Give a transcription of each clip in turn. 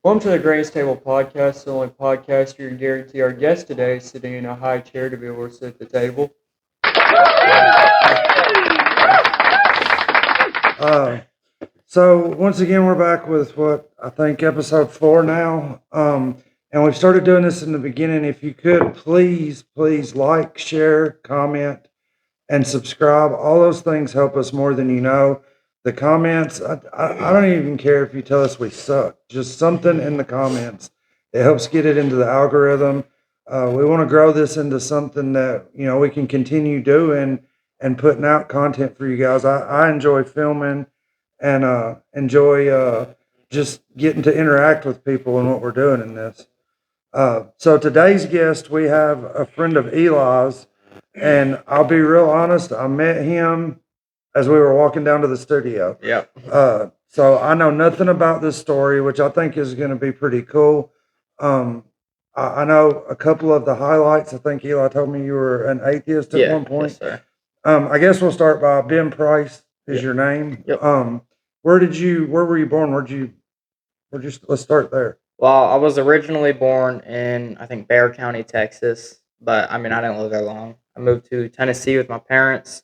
Welcome to the Greatest Table Podcast, the only podcast you can guarantee our guest today is sitting in a high chair to be able to sit at the table. So once again, we're back with what I think episode 4 now. And we've started doing this in the beginning. If you could please like, share, comment, and subscribe. All those things help us more than you know. The comments, I don't even care if you tell us we suck. Just something in the comments. It helps get it into the algorithm. We want to grow this into something that, we can continue doing and putting out content for you guys. I enjoy filming and enjoy just getting to interact with people and what we're doing in this. So today's guest, we have a friend of Eli's, and I'll be real honest, I met him as we were walking down to the studio. Yep. So I know nothing about this story, which I think is going to be pretty cool. I know a couple of the highlights. I think Eli told me you were an atheist at one point. Yes, sir. I guess we'll start by Ben Price is your name. Yep. Where were you born? Let's start there. Well, I was originally born in, I think, Bexar County, Texas, but I didn't live there long. I moved to Tennessee with my parents,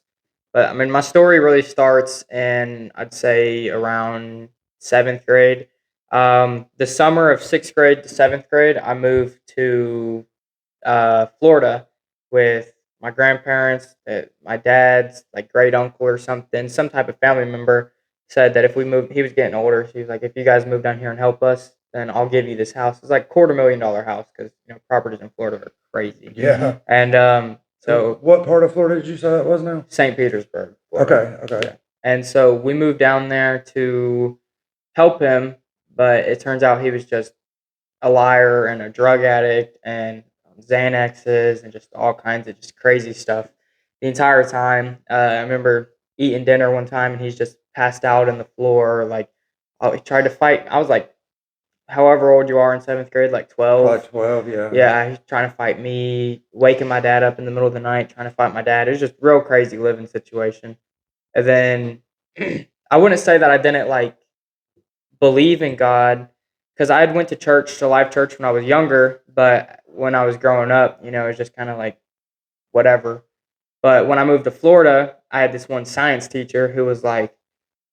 but my story really starts in, I'd say, around 7th grade. The summer of 6th grade to 7th grade, I moved to Florida with my grandparents, my dad's great uncle or something, some type of family member said that if we moved, he was getting older, so he was like, if you guys move down here and help us, then I'll give you this house. It's like $250,000 house because properties in Florida are crazy. Yeah. And so what part of Florida did you say that was now? St. Petersburg, Florida. Okay. Yeah. And so we moved down there to help him, but it turns out he was just a liar and a drug addict and Xanaxes and just all kinds of just crazy stuff the entire time. I remember eating dinner one time and he's just passed out on the floor. He tried to fight. I was like, however old you are in 7th grade, like 12. Like 12, yeah. Yeah, he's trying to fight me, waking my dad up in the middle of the night, trying to fight my dad. It was just real crazy living situation. And then I wouldn't say that I didn't believe in God because I had went to church, to live church when I was younger, but when I was growing up, it was just kind of whatever. But when I moved to Florida, I had this one science teacher who was like,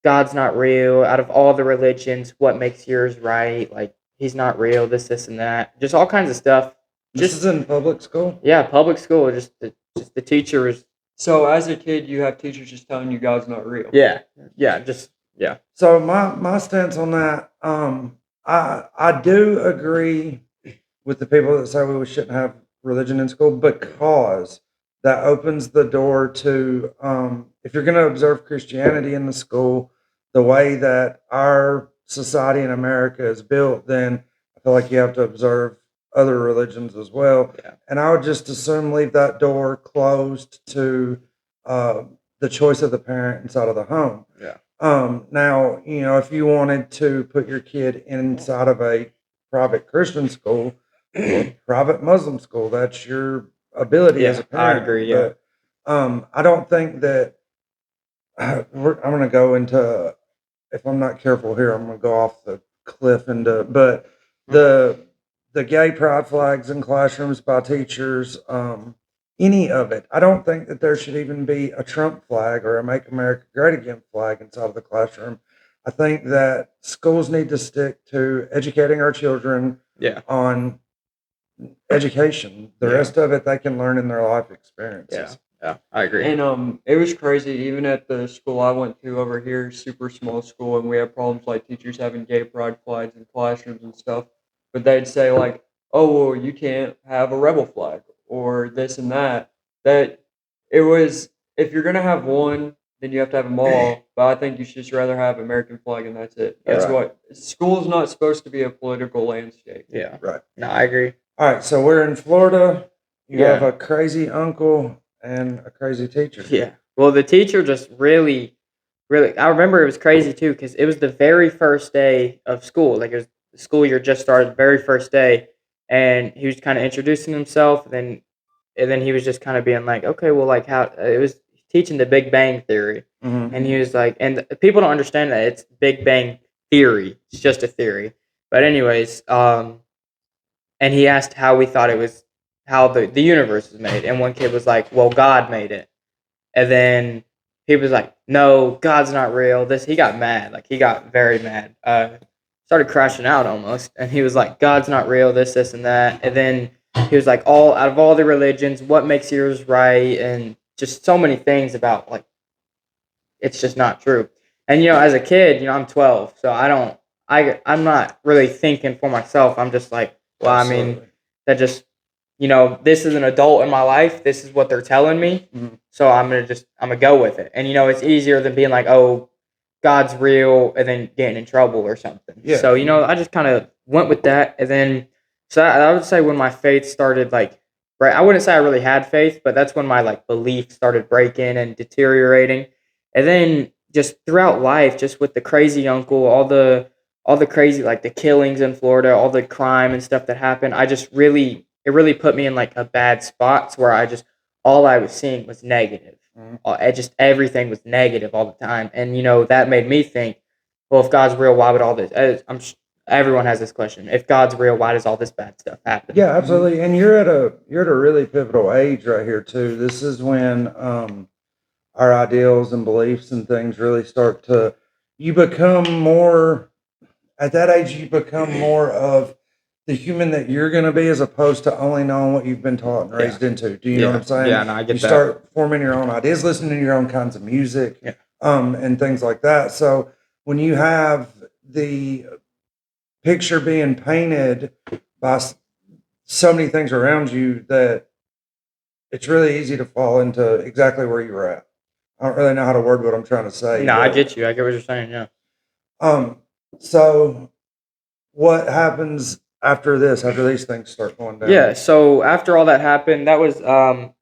God's not real. Out of all the religions, what makes yours right? He's not real, this, and that. Just all kinds of stuff. This is in public school? Yeah, public school. Just the teacher was... So as a kid, you have teachers just telling you God's not real. Yeah. So my stance on that, I do agree with the people that say we shouldn't have religion in school because that opens the door to, if you're going to observe Christianity in the school, the way that our society in America is built, then I feel like you have to observe other religions as well. Yeah. And I would just assume leave that door closed to the choice of the parent inside of the home. Yeah. Now, if you wanted to put your kid inside of a private Christian school, private Muslim school, that's your ability as a parent. I agree, yeah. But I don't think that I'm going to go into, if I'm not careful here, I'm going to go off the cliff but the gay pride flags in classrooms by teachers, any of it, I don't think that there should even be a Trump flag or a Make America Great Again flag inside of the classroom. I think that schools need to stick to educating our children on education. The rest of it they can learn in their life experiences. Yeah, I agree. And it was crazy, even at the school I went to over here, super small school, and we had problems like teachers having gay pride flags in classrooms and stuff. But they'd say oh, well, you can't have a rebel flag or this and that. That it was, if you're gonna have one, then you have to have them all. But I think you should just rather have American flag and that's it. That's what school's not supposed to be a political landscape. Yeah, Right. No, I agree. All right, so we're in Florida. You have a crazy uncle and a crazy teacher. Yeah. Well, the teacher just really, I remember it was crazy too because it was the very first day of school. It was the school year just started, the very first day, and he was kind of introducing himself, and then he was just kind of being like, okay, well, how it was teaching the Big Bang Theory, and he was like, and people don't understand that it's Big Bang Theory. It's just a theory. But anyways, and he asked how we thought it was, how the universe was made, and one kid was like, "Well, God made it," and then he was like, "No, God's not real." He got mad, like he got very mad, started crashing out almost, and he was like, "God's not real, this, and that," and then he was like, "All out of all the religions, what makes yours right?" And just so many things about like it's just not true. And as a kid, I'm 12, so I'm not really thinking for myself. I'm just like, well, I mean, Absolutely. that just this is an adult in my life. This is what they're telling me. Mhm. So I'm gonna go with it. And it's easier than being like, oh, God's real, and then getting in trouble or something. Yeah. So I just kind of went with that, and then so I would say when my faith started, like, right, I wouldn't say I really had faith, but that's when my like belief started breaking and deteriorating. And then just throughout life, just with the crazy uncle, all the crazy, like the killings in Florida, all the crime and stuff that happened, it really put me in like a bad spot where all I was seeing was negative. Mhm. Just everything was negative all the time, and that made me think, well, if God's real, why would all this? Everyone has this question: if God's real, why does all this bad stuff happen? Yeah, absolutely. And you're at a really pivotal age right here too. This is when our ideals and beliefs and things really start to you become more at that age you become more of the human that you're going to be as opposed to only knowing what you've been taught and Yeah. raised into. Do you know what I'm saying? Yeah, no, I get You that. start forming your own ideas, listening to your own kinds of music, Yeah. and things like that. So when you have the picture being painted by so many things around you that it's really easy to fall into exactly where you were at. I don't really know how to word what I'm trying to say. No, I but, get you. I get what you're saying. Yeah. So what happens after this, after these things start going down? Yeah. So after all that happened, that was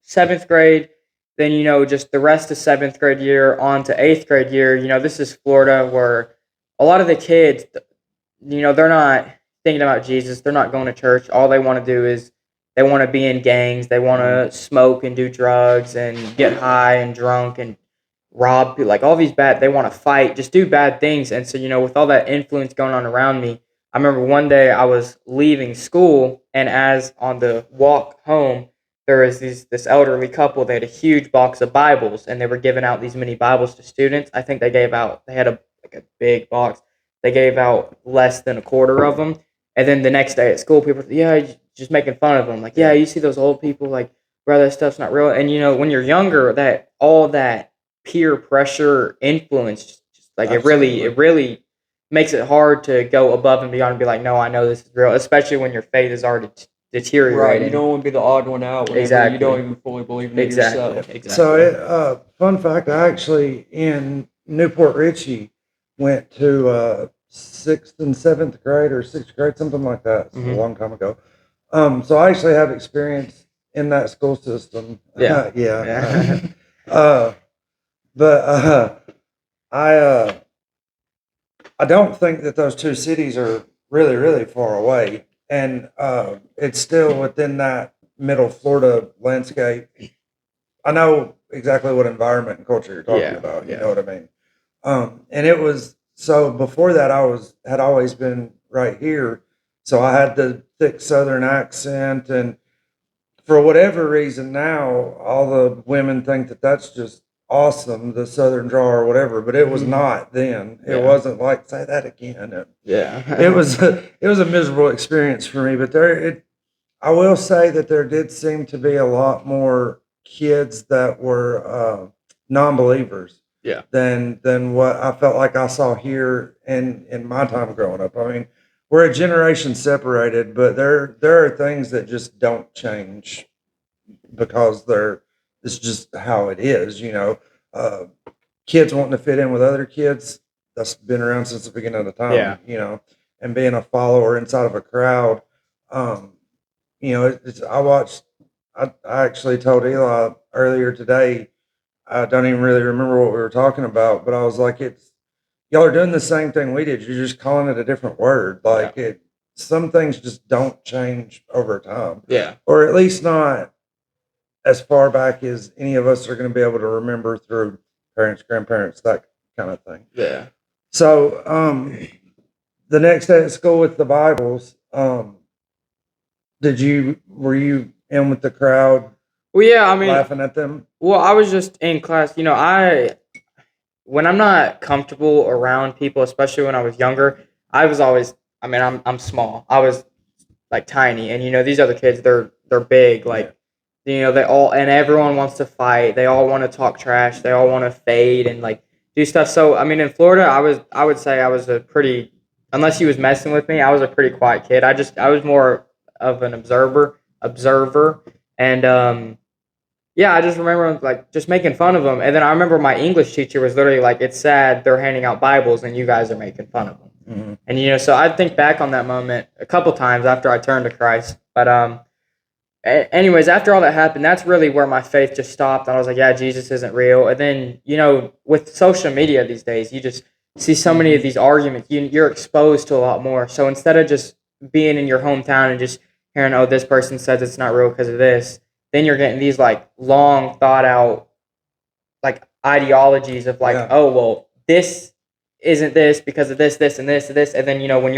seventh grade. Then just the rest of seventh grade year on to eighth grade year. This is Florida, where a lot of the kids, they're not thinking about Jesus. They're not going to church. All they want to do is they want to be in gangs. They want to smoke and do drugs and get high and drunk and rob people. Like all these bad, they want to fight, just do bad things. And so, with all that influence going on around me, I remember one day I was leaving school, and as on the walk home, there was this elderly couple. They had a huge box of Bibles, and they were giving out these mini Bibles to students. I think they had a big box. They gave out less than a quarter of them. And then the next day at school, people were, yeah, just making fun of them. Like, yeah, you see those old people, like, bro, that stuff's not real. And when you're younger, that all that peer pressure influence, just like Absolutely. it really makes it hard to go above and beyond and be like, no, I know this is real, especially when your faith is already deteriorating. Right, you don't want to be the odd one out whenever Exactly. you don't even fully believe in it Exactly. yourself. Exactly. So, fun fact, I actually in Newport Richie went to sixth and seventh grade or sixth grade, something like that. It's a Mhm. long time ago. So I actually have experience in that school system. Yeah. Yeah. Yeah. But I don't think that those two cities are really, really far away. And it's still within that middle Florida landscape. I know exactly what environment and culture you're talking Yeah, about. You yeah. know what I mean? And it was so before that had always been right here. So I had the thick Southern accent, and for whatever reason now, all the women think that that's just awesome, the Southern draw or whatever. But it was not then. It Yeah. wasn't like say that again. Yeah. It was a miserable experience for me. But I will say that there did seem to be a lot more kids that were non-believers Yeah. than what I felt like I saw here in my time growing up. I mean, we're a generation separated, but there are things that just don't change because it's just how it is. Uh, kids wanting to fit in with other kids, that's been around since the beginning of the time. Yeah. And being a follower inside of a crowd. Um, I actually told Eli earlier today, I don't even really remember what we were talking about, but I was like, y'all are doing the same thing we did. You're just calling it a different word. Like some things just don't change over time. Yeah. Or at least not as far back as any of us are going to be able to remember through parents, grandparents, that kind of thing. Yeah. So, the next day at school with the Bibles, were you in with the crowd Well, yeah, I mean, laughing at them? well, I was just in class. When I'm not comfortable around people, especially when I was younger, I was always. I mean, I'm small. I was like tiny, and these other kids, they're big. Like, they all and everyone wants to fight. They all want to talk trash. They all want to fade and like do stuff. So I mean, in Florida, I would say I was a pretty, unless he was messing with me, I was a pretty quiet kid. I was more of an observer, and yeah, I just remember like just making fun of them. And then I remember my English teacher was literally like, "It's sad they're handing out Bibles and you guys are making fun of them." Mm-hmm. And so I think back on that moment a couple times after I turned to Christ. But anyways, after all that happened, that's really where my faith just stopped. And I was like, yeah, Jesus isn't real. And then with social media these days, you just see so many of these arguments. You're exposed to a lot more. So instead of just being in your hometown and just hearing, oh, this person says it's not real because of this, then you're getting these like long thought out like ideologies of like, Yeah. oh well, this isn't this because of this, this, and this, and this. And then when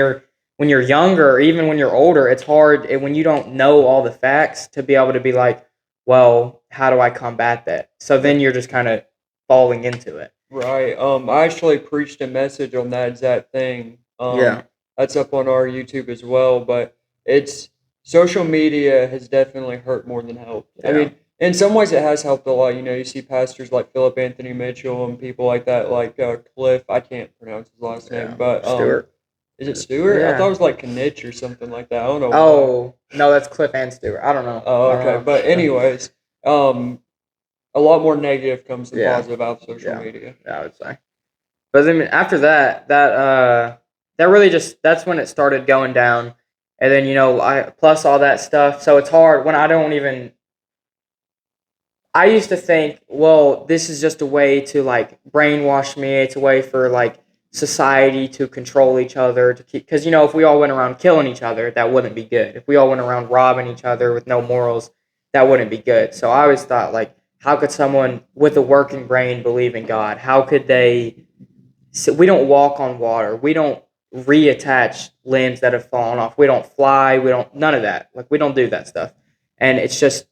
you're younger, or even when you're older, it's hard when you don't know all the facts to be able to be like, well, how do I combat that? So then you're just kind of falling into it. Right. I actually preached a message on that exact thing. Yeah. That's up on our YouTube as well. But it's social media has definitely hurt more than helped. I Yeah. mean, in some ways it has helped a lot. You see pastors like Philip Anthony Mitchell and people like that, like Cliff. I can't pronounce his last name, but Stewart. is it Stewart? I Yeah. thought it was like Knitch or something like that. I don't know. why. Oh no, that's Cliff and Stewart. I don't know. Oh, I don't okay. know. But anyways, a lot more negative comes than Yeah. positive out of social Yeah. media. I would say. But then after that really just that's when it started going down. And then I plus all that stuff. So it's hard when I used to think, well, this is just a way to like brainwash me. It's a way for like society to control each other to keep because if we all went around killing each other, that wouldn't be good. If we all went around robbing each other with no morals, that wouldn't be good. So I always thought like, how could someone with a working brain believe in God? How could they? So we don't walk on water. We don't reattach limbs that have fallen off. We don't fly. We don't none of that. Like we don't do that stuff. And it's just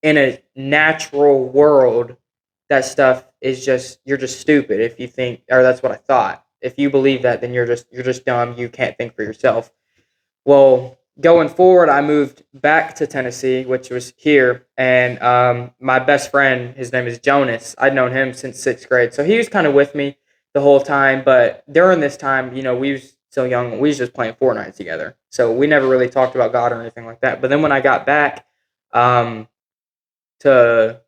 in a natural world, that stuff is just you're just stupid if you think, or that's what I thought. If you believe that, then you're just dumb. You can't think for yourself. Well, going forward, I moved back to Tennessee, which was here, and my best friend, his name is Jonas. I'd known him since 6th grade, so he was kind of with me the whole time. But during this time, we was so young, we was just playing Fortnite together, so we never really talked about God or anything like that. But then when I got back to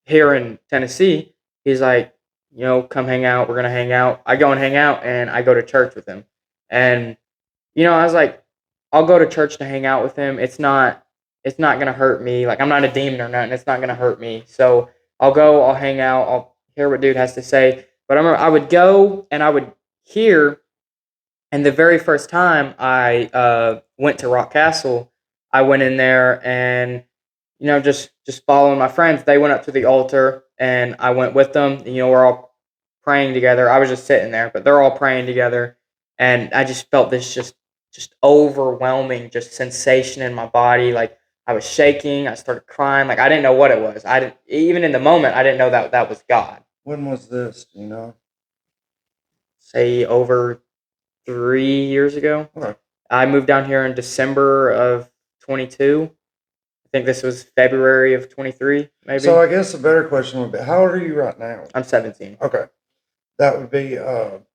here in Tennessee, he's like, come hang out. We're gonna hang out. I go and hang out, and I go to church with him, and I was like, I'll go to church to hang out with him. It's not gonna hurt me. Like I'm not a demon or nothing. It's not gonna hurt me. So I'll go. I'll hang out. I'll hear what dude has to say. But I remember I would go and I would hear. And the very first time I went to Rock Castle, I went in there and just following my friends. They went up to the altar and I went with them. And, we're all praying together. I was just sitting there, but they're all praying together, and I just felt this just overwhelming just sensation in my body. Like I was shaking. I started crying. Like I didn't know what it was. I didn't even in the moment. I didn't know that was God. When was this? Say over 3 years ago. Okay. I moved down here in December of 22. I think this was February of 23, maybe. So I guess a better question would be, how old are you right now? I'm 17. Okay. That would be, I'm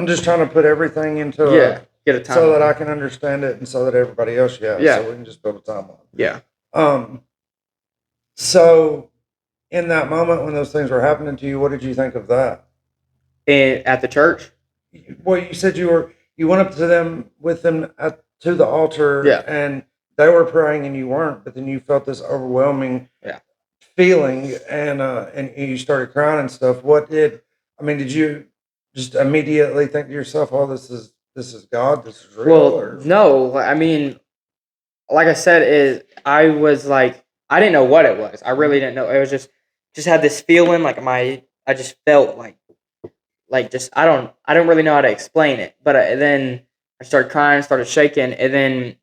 just trying to put everything into Get a time so that I can understand it and so that everybody else, so we can just build a timeline. Yeah. So in that moment when those things were happening to you, what did you think of that? At the church? Well, you said you went up to them with them to the altar, Yeah. and they were praying and you weren't, but then you felt this overwhelming feeling, and you started crying and stuff. Did you just immediately think to yourself, "Oh, this is God, this is real"? Well, no. I mean, like I said, I was like, I didn't know what it was. I really didn't know. It was just had this feeling like I just felt like just I don't really know how to explain it. But then I started crying, started shaking, and then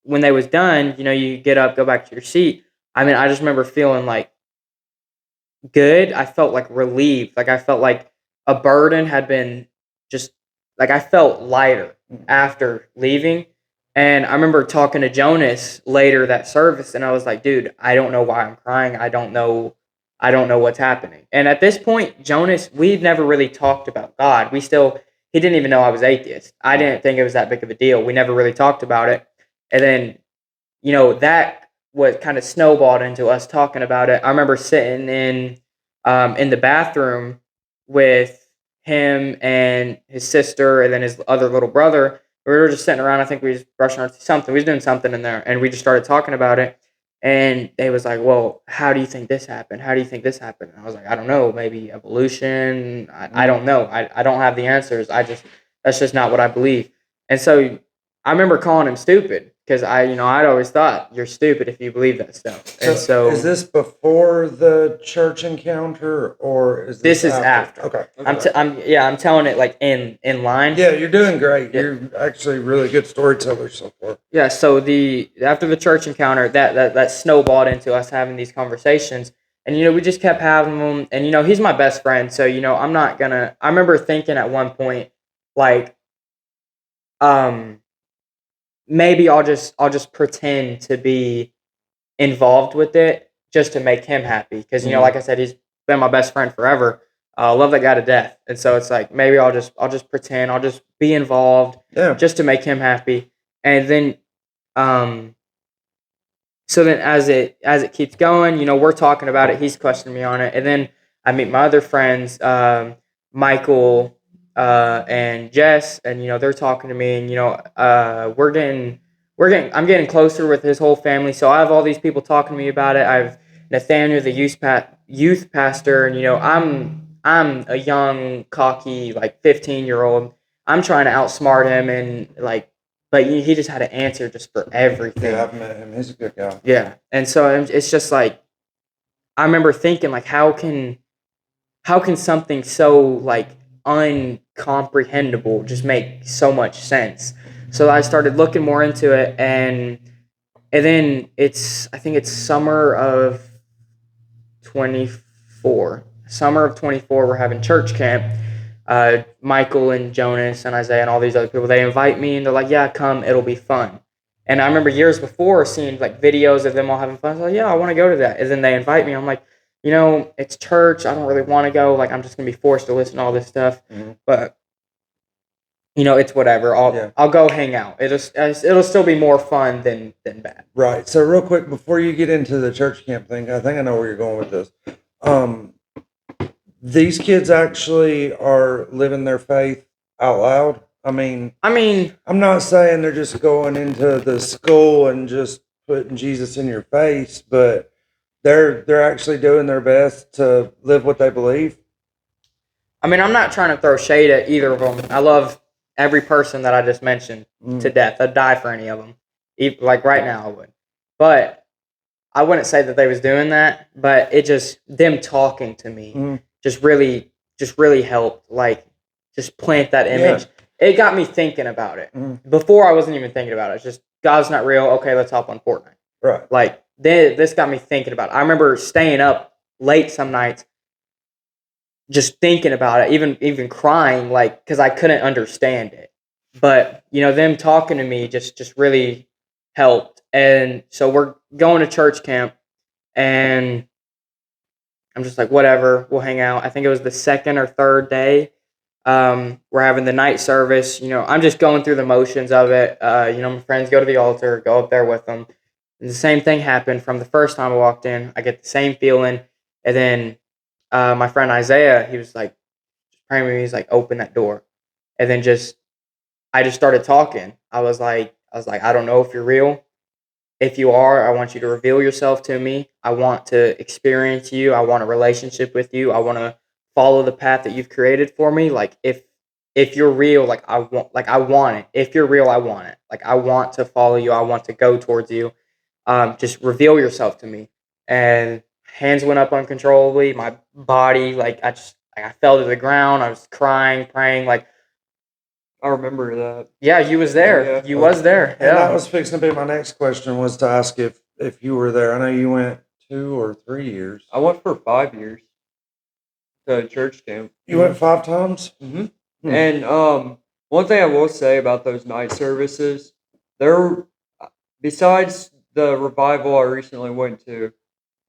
when they was done, you get up, go back to your seat. I mean, I just remember feeling like good. I felt like relieved. Like I felt like a burden had been just like I felt lighter after leaving. And I remember talking to Jonas later that service, and I was like, dude, I don't know why I'm crying. I don't know what's happening. And at this point, Jonas, we'd never really talked about God. He didn't even know I was atheist. I didn't think it was that big of a deal. We never really talked about it. And then, that what kind of snowballed into us talking about it. I remember sitting in the bathroom with him and his sister and then his other little brother. We were just sitting around. I think we was brushing our something. We was doing something in there, and we just started talking about it. And they was like, "Well, how do you think this happened? How do you think this happened?" And I was like, "I don't know. Maybe evolution. I don't know. I don't have the answers. That's just not what I believe." And so I remember calling him stupid because I'd always thought you're stupid if you believe that stuff. And so is this before the church encounter, or is this is after? Okay. I'm telling it like in line. Yeah, you're doing great. Yeah. You're actually a really good storyteller so far. Yeah. So after the church encounter, that snowballed into us having these conversations, and we just kept having them. And he's my best friend, so I'm not gonna. I remember thinking at one point, like, maybe I'll just pretend to be involved with it just to make him happy because like I said, he's been my best friend forever. Love that guy to death, and so it's like maybe I'll just pretend, I'll just be involved, just to make him happy. And then so then as it keeps going, we're talking about it, he's questioning me on it, and then I meet my other friends, Michael and Jess, and they're talking to me, and I'm getting closer with his whole family. So I have all these people talking to me about it. I have Nathaniel, the youth pastor, and I'm a young, cocky, like 15-year-old. I'm trying to outsmart him, and but he just had an answer just for everything. Yeah, I've met him. He's a good guy. Yeah, and so it's just like I remember thinking, like, how can something so like uncomprehendable just make so much sense? So I started looking more into it, and then I think it's summer of 24. Summer of 24, we're having church camp. Michael and Jonas and Isaiah and all these other people, they invite me, and they're like, "Yeah, come, it'll be fun." And I remember years before seeing like videos of them all having fun. I was like, "Yeah, I want to go to that." And then they invite me. I'm like, it's church. I don't really want to go. Like, I'm just gonna be forced to listen to all this stuff. Mm-hmm. But it's whatever. I'll go hang out. It'll still be more fun than bad. Right. So real quick before you get into the church camp thing, I think I know where you're going with this. These kids actually are living their faith out loud. I mean, I'm not saying they're just going into the school and just putting Jesus in your face, but they're actually doing their best to live what they believe. I mean, I'm not trying to throw shade at either of them. I love every person that I just mentioned to death. I'd die for any of them. Like right now I would. But I wouldn't say that they was doing that, but it just, them talking to me just really helped, like, just plant that image. Yeah. It got me thinking about it. Before I wasn't even thinking about it. It's just, God's not real. Okay, let's hop on Fortnite. Right. Like, this got me thinking about it. I remember staying up late some nights just thinking about it, even crying, like, because I couldn't understand it. But them talking to me just really helped. And so we're going to church camp, and I'm just like, whatever, we'll hang out. I think it was the second or third day. We're having the night service. I'm just going through the motions of it. My friends go to the altar, go up there with them. And the same thing happened from the first time I walked in. I get the same feeling, and then my friend Isaiah, he was like praying with me. He's like, open that door. And then I just started talking. I was like, I don't know if you're real. If you are, I want you to reveal yourself to me. I want to experience you. I want a relationship with you. I want to follow the path that you've created for me. Like, if you're real, I want it. If you're real, I want it. Like, I want to follow you. I want to go towards you. Just reveal yourself to me. And hands went up uncontrollably. My body, like, Like I fell to the ground. I was crying, praying. Like, I remember that. yeah, you was there. Yeah. You was there. And that Yeah. was fixing to be my next question, was to ask if you were there. I know you went 2 or 3 years. I went for 5 years to church camp. You went 5 times? Hmm. Hmm. And one thing I will say about those night services, there, besides the revival I recently went to,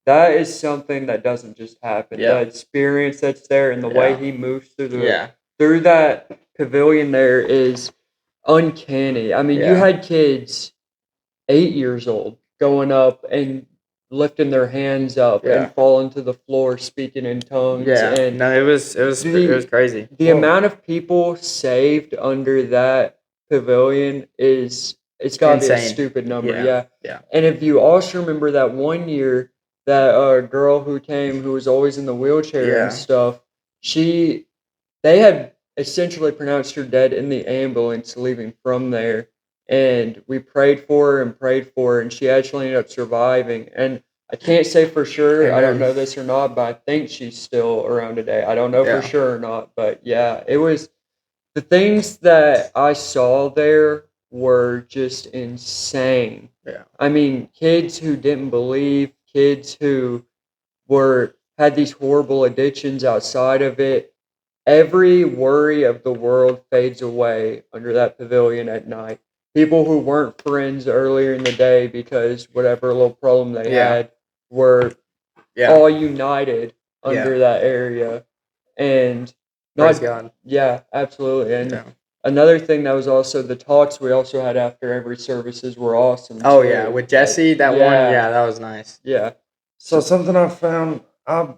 that is something that doesn't just happen. Yeah. The experience that's there and the way Yeah. he moves Yeah. through that pavilion there is uncanny. I mean, you Yeah. had kids 8 years old going up and lifting their hands up Yeah. and falling to the floor speaking in tongues, Yeah. and No, it was crazy. the amount of people saved under that pavilion is, it's got to be a Insane. stupid number. Yeah. Yeah. Yeah. And if you also remember that one year, that girl who came, who was always in the wheelchair Yeah. and stuff, they had essentially pronounced her dead in the ambulance leaving from there. And we prayed for her, and she actually ended up surviving. And I can't say for sure, I don't Amen. know this or not, but I think she's still around today. I don't know Yeah. for sure or not, but yeah, it was, the things that I saw there were just insane. Yeah. I mean, kids who didn't believe, kids who had these horrible addictions outside of it. Every worry of the world fades away under that pavilion at night. People who weren't friends earlier in the day because whatever little problem they Yeah. had were Yeah. all united under Yeah. that area. And Praise not, God. yeah, absolutely. And Yeah. another thing that was also the talks we also had after every services were awesome. Oh too. yeah, with Jesse, that one, yeah. yeah, that was nice. Yeah. So something I found, I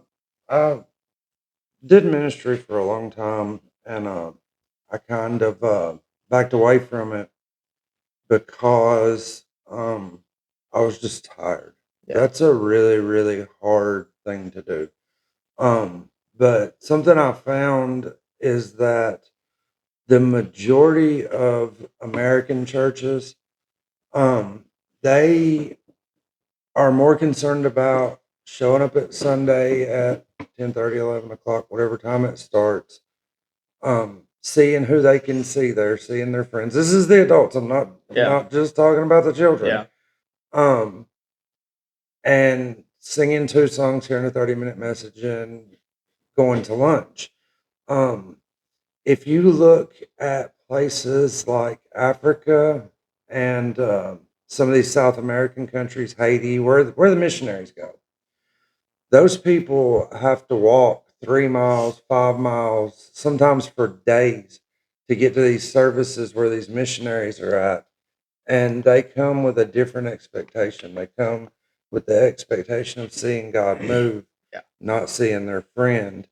did ministry for a long time, and I kind of backed away from it because I was just tired. Yeah. That's a really, really hard thing to do. But something I found is that the majority of American churches, they are more concerned about showing up at Sunday at 10:30, 11 o'clock, whatever time it starts, seeing who they can see there, seeing their friends. This is the adults. I'm Yeah. not just talking about the children. Yeah. And singing 2 songs, hearing a 30-minute message, and going to lunch. If you look at places like Africa and some of these South American countries, Haiti, where the missionaries go, those people have to walk 3 miles, 5 miles, sometimes for days to get to these services where these missionaries are at. And they come with a different expectation. They come with the expectation of seeing God move, Yeah. not seeing their friend.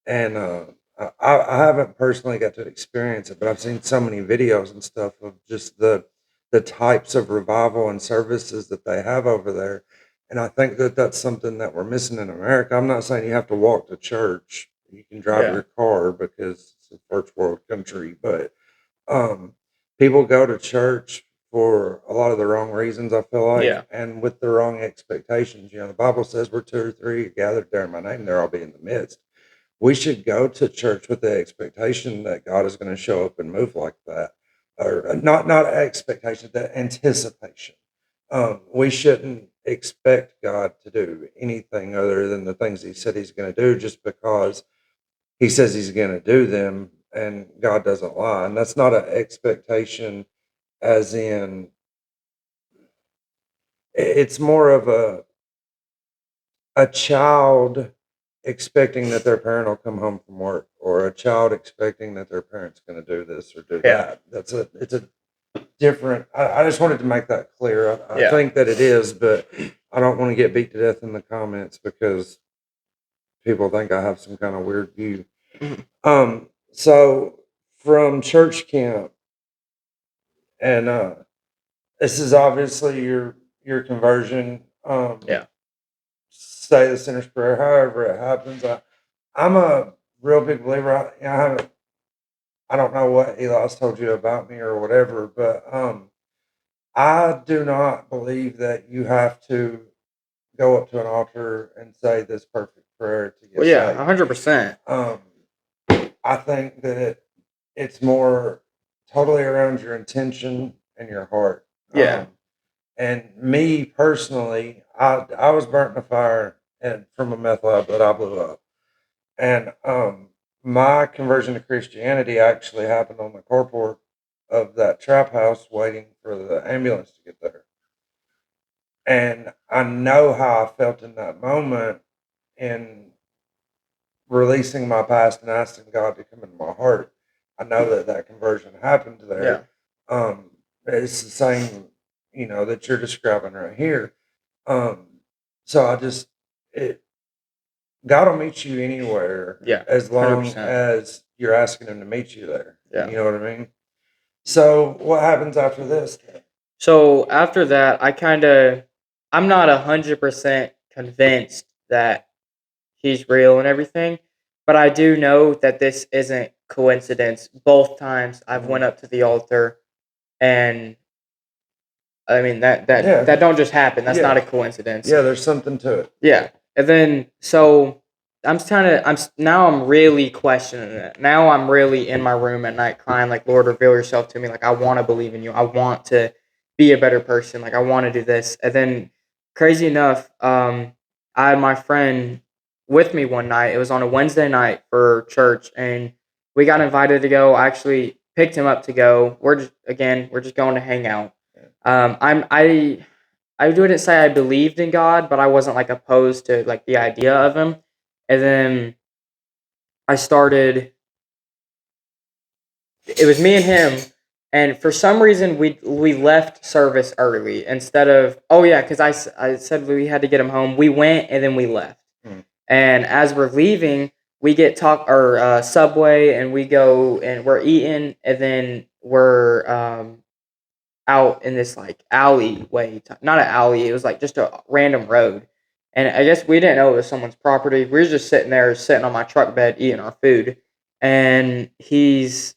And I haven't personally got to experience it, but I've seen so many videos and stuff of just the types of revival and services that they have over there. And I think that that's something that we're missing in America. I'm not saying you have to walk to church. You can drive Yeah. your car because it's a first world country, but people go to church for a lot of the wrong reasons, I feel like, Yeah. and with the wrong expectations. You know, the Bible says we're 2 or 3 gathered there in my name, there I'll be in the midst. We should go to church with the expectation that God is going to show up and move like that, or not expectation, the anticipation. We shouldn't expect God to do anything other than the things He said He's going to do, just because He says He's going to do them, and God doesn't lie. And that's not an expectation, as in it's more of a child expecting that their parent will come home from work, or a child expecting that their parent's going to do this or do Yeah. that. It's a different. I just wanted to make that clear. I Yeah. think that it is, but I don't want to get beat to death in the comments because people think I have some kind of weird view. Mhm. So from church camp, and this is obviously your conversion. Yeah. Say the sinner's prayer, however it happens. I'm a real big believer. I don't know what Eli's told you about me or whatever, but I do not believe that you have to go up to an altar and say this perfect prayer to get Well, yeah, saved. 100%. I think that it's more totally around your intention and your heart. Yeah. And me personally, I was burnt in a fire and from a meth lab that I blew up. And my conversion to Christianity actually happened on the carport of that trap house waiting for the ambulance to get there. And I know how I felt in that moment in releasing my past and asking God to come into my heart. I know that that conversion happened there. It's the same, that you're describing right here. So I just, it, God will meet you anywhere Yeah. as long 100%. as you're asking Him to meet you there. Yeah. You know what I mean? So what happens after this? So after that, I'm not 100% convinced that he's real and everything, but I do know that this isn't coincidence. Both times I've went up to the altar, and I mean Yeah. that don't just happen. That's Yeah. not a coincidence. Yeah, there's something to it. Yeah. And then so now I'm really questioning it. Now I'm really in my room at night crying like, Lord, reveal yourself to me. Like, I want to believe in you. I want to be a better person. Like, I want to do this. And then crazy enough, I had my friend with me one night. It was on a Wednesday night for church, and we got invited to go. I actually picked him up to go. We're just going to hang out. I wouldn't say I believed in God, but I wasn't like opposed to like the idea of him. And then I started. It was me and him, and for some reason we left service early instead of because I said we had to get him home. We went and then we left. And as we're leaving, we get Subway, and we go and we're eating, and then we're out in this like alleyway, not an alley. It was like just a random road, and I guess we didn't know it was someone's property. We were just sitting on my truck bed, eating our food, and this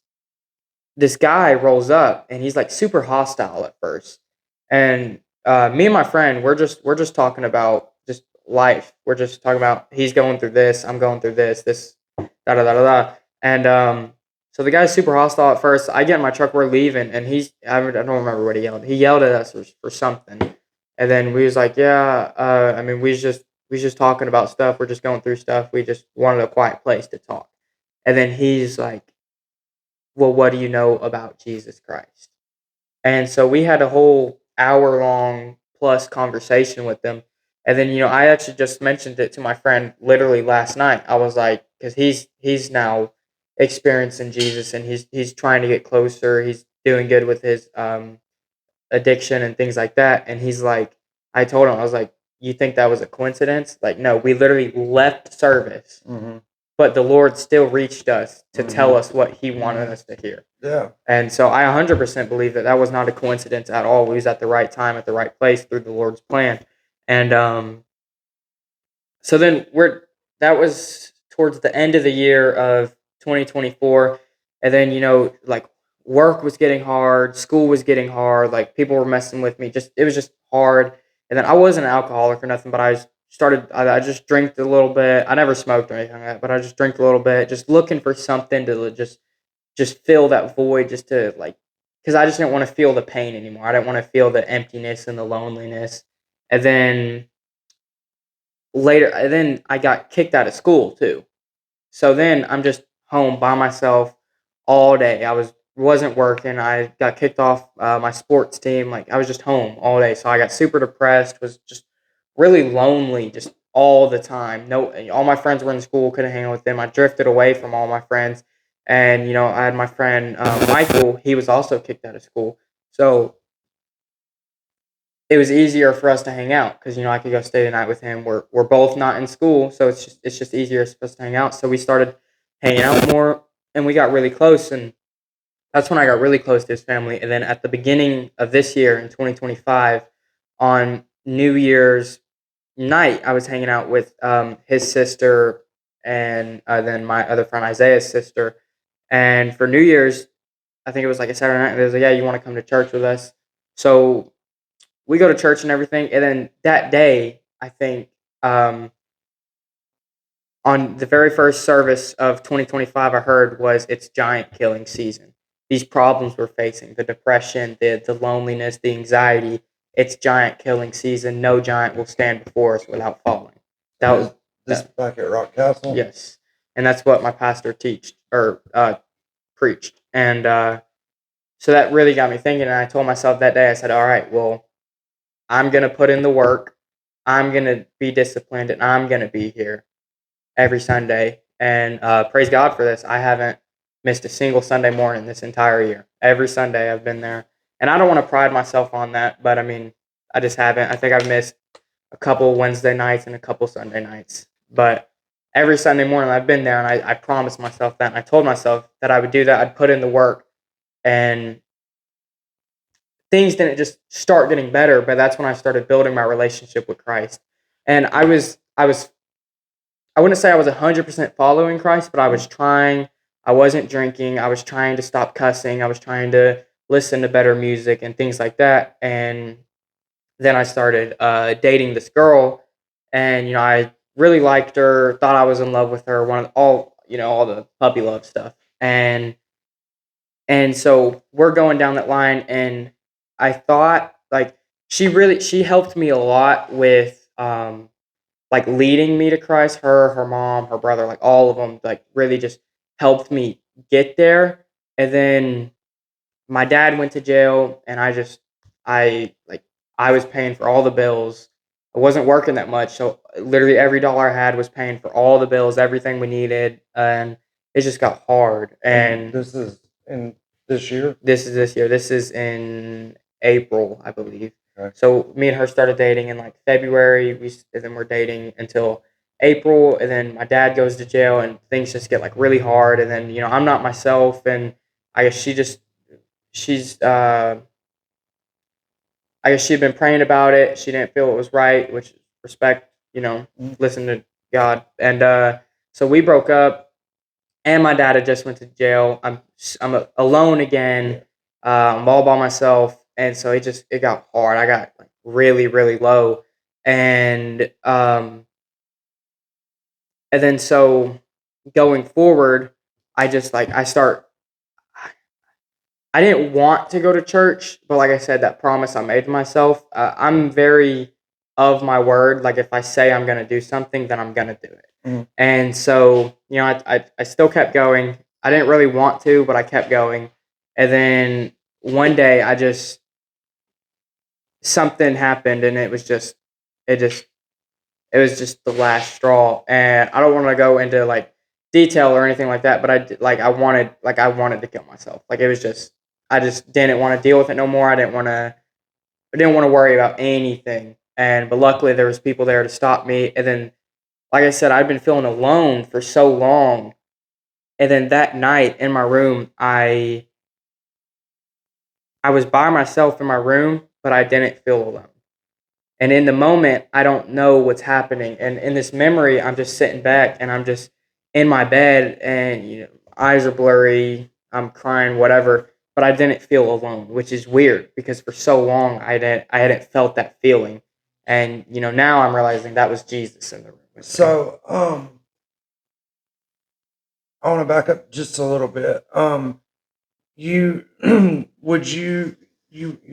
guy rolls up, and he's like super hostile at first, and me and my friend, we're just talking about just life. We're just talking about he's going through this, I'm going through this da da da da da, and so the guy's super hostile at first. I get in my truck, we're leaving, and I don't remember what he yelled. He yelled at us for something, and then we was like, yeah, I mean, we just talking about stuff. We're just going through stuff. We just wanted a quiet place to talk, and then he's like, well, what do you know about Jesus Christ? And so we had a whole hour long plus conversation with them. And then, I actually just mentioned it to my friend literally last night. I was like, because he's now experiencing Jesus, and he's trying to get closer. He's doing good with his addiction and things like that. And he's like, I told him, I was like, you think that was a coincidence? Like, no, we literally left service, but the Lord still reached us to tell us what He wanted us to hear. Yeah. And so I 100% believe that was not a coincidence at all. We was at the right time, at the right place through the Lord's plan. And so then that was towards the end of the year of 2024. And then, like work was getting hard, school was getting hard, like people were messing with me. It was just hard. And then I wasn't an alcoholic or nothing, but I just drank a little bit. I never smoked or anything like that, but I just drank a little bit, just looking for something to just fill that void, just to like, because I just didn't want to feel the pain anymore. I didn't want to feel the emptiness and the loneliness. And then I got kicked out of school too. So then I'm just home by myself all day. Wasn't working. I got kicked off my sports team. Like, I was just home all day. So I got super depressed. Was just really lonely, just all the time. No, all my friends were in school. Couldn't hang out with them. I drifted away from all my friends. And I had my friend Michael. He was also kicked out of school. So it was easier for us to hang out because I could go stay the night with him. We're both not in school, so it's just easier for us to hang out. So we started hanging out more, and we got really close. And that's when I got really close to his family. And then at the beginning of this year in 2025, on New Year's night, I was hanging out with his sister, and then my other friend Isaiah's sister. And for New Year's, I think it was like a Saturday night, and they was like, "Yeah, you want to come to church with us?" So we go to church and everything. And then that day, I think on the very first service of 2025 I heard was it's giant killing season. These problems we're facing, the depression, the loneliness, the anxiety, it's giant killing season. No giant will stand before us without falling. That was This back at Rock Castle? yes. And that's what my pastor preached. And so that really got me thinking. And I told myself that day, I said, all right, well, I'm going to put in the work. I'm going to be disciplined and I'm going to be here every Sunday. And praise God for this. I haven't missed a single Sunday morning this entire year. Every Sunday I've been there. And I don't want to pride myself on that, but I mean, I just haven't. I think I've missed a couple Wednesday nights and a couple Sunday nights. But every Sunday morning I've been there, and I promised myself that. And I told myself that I would do that. I'd put in the work. And things didn't just start getting better, but that's when I started building my relationship with Christ. And I wouldn't say I was 100% following Christ, but I was trying. I wasn't drinking. I was trying to stop cussing. I was trying to listen to better music and things like that. And then I started dating this girl, and I really liked her. Thought I was in love with her. One of all the puppy love stuff. And so we're going down that line, and I thought like she helped me a lot with like leading me to Christ. Her mom, her brother, like all of them, like really just helped me get there. And then my dad went to jail, and I was paying for all the bills. I wasn't working that much, so literally every dollar I had was paying for all the bills, everything we needed, and it just got hard. And this is in this year? This is this year. This is in April, I believe. Okay. So me and her started dating in like February. And then we're dating until April, and then my dad goes to jail, and things just get like really hard. And then I'm not myself, and I guess she's I guess she'd been praying about it. She didn't feel it was right, which respect, listen to God. And so we broke up, and my dad had just went to jail. I'm alone again. I'm all by myself, and so it got hard. I got like really, really low, and then so going forward, I just like I didn't want to go to church, but like I said, that promise I made to myself, I'm very of my word. Like if I say I'm going to do something, then I'm going to do it. Mhm. And so, I still kept going. I didn't really want to, but I kept going. And then one day something happened, and it was just the last straw. And I don't want to go into like detail or anything like that, but I wanted to kill myself. Like it was I just didn't want to deal with it no more. I didn't want to worry about anything. But luckily there was people there to stop me. And then, like I said, I'd been feeling alone for so long. And then that night in my room, I was by myself in my room, but I didn't feel alone. And in the moment, I don't know what's happening. And in this memory, I'm just sitting back, and I'm just in my bed, and eyes are blurry. I'm crying, whatever. But I didn't feel alone, which is weird because for so long I hadn't felt that feeling. And now I'm realizing that was Jesus in the room with me. So, I want to back up just a little bit. You you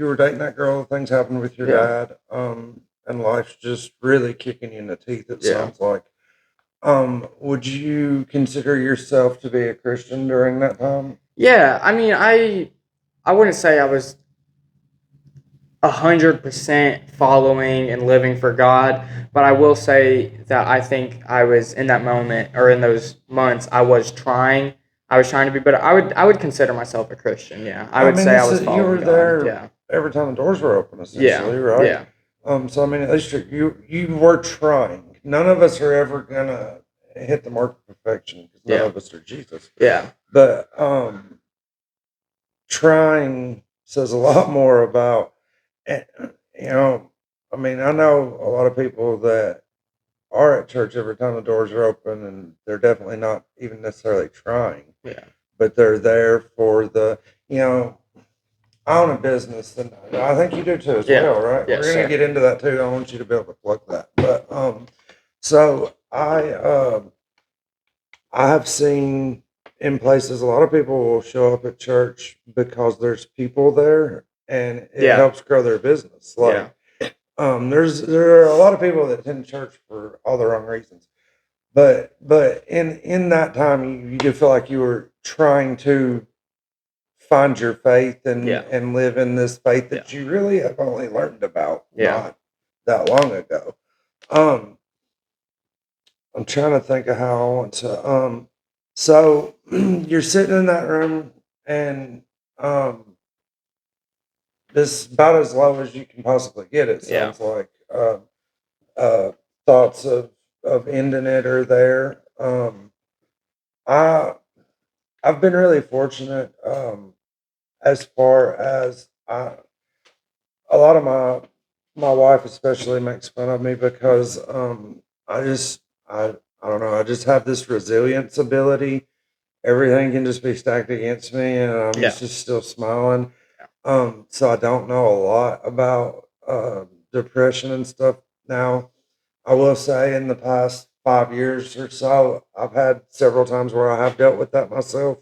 were dating that girl, things happened with your Yeah. dad, and life's just really kicking you in the teeth, it Yeah. sounds like. Would you consider yourself to be a Christian during that time? Yeah, I mean, I wouldn't say I was 100% following and living for God, but I will say that I think I was in that moment or in those months I was trying. I was trying to be better. I would consider myself a Christian. Yeah, I would say I was you following were God. there Yeah, every time the doors were open, yeah, essentially, right? yeah, So I mean, at least you were trying. None of us are ever gonna hit the mark of perfection because none Yeah. of us are Jesus. yeah, But trying says a lot more about, eh, I mean, I know a lot of people that are at church every time the doors are open, and they're definitely not even necessarily trying, yeah, but they're there for I own a business, and I think you do too as Yeah. well, right? Yes, We're gonna sir. get into that too. I want you to be able to plug that. But so I I have seen in places a lot of people will show up at church because there's people there and it Yeah. helps grow their business. Yeah. Like, there are a lot of people that attend church for all the wrong reasons. But in that time, you do feel like you were trying to find your faith Yeah. and live in this faith that Yeah. you really have only learned about Yeah. not that long ago. Um, I'm trying to think of how I want to. So you're sitting in that room, and this is about as low as you can possibly get. It Yeah. sounds like uh, thoughts of ending it are there. I I've been really fortunate as far as a lot of my wife especially makes fun of me because I just I don't know, I just have this resilience ability. Everything can just be stacked against me and I'm Yeah. just still smiling. Yeah. So I don't know a lot about depression and stuff now. I will say in the past 5 years or so, I've had several times where I have dealt with that myself.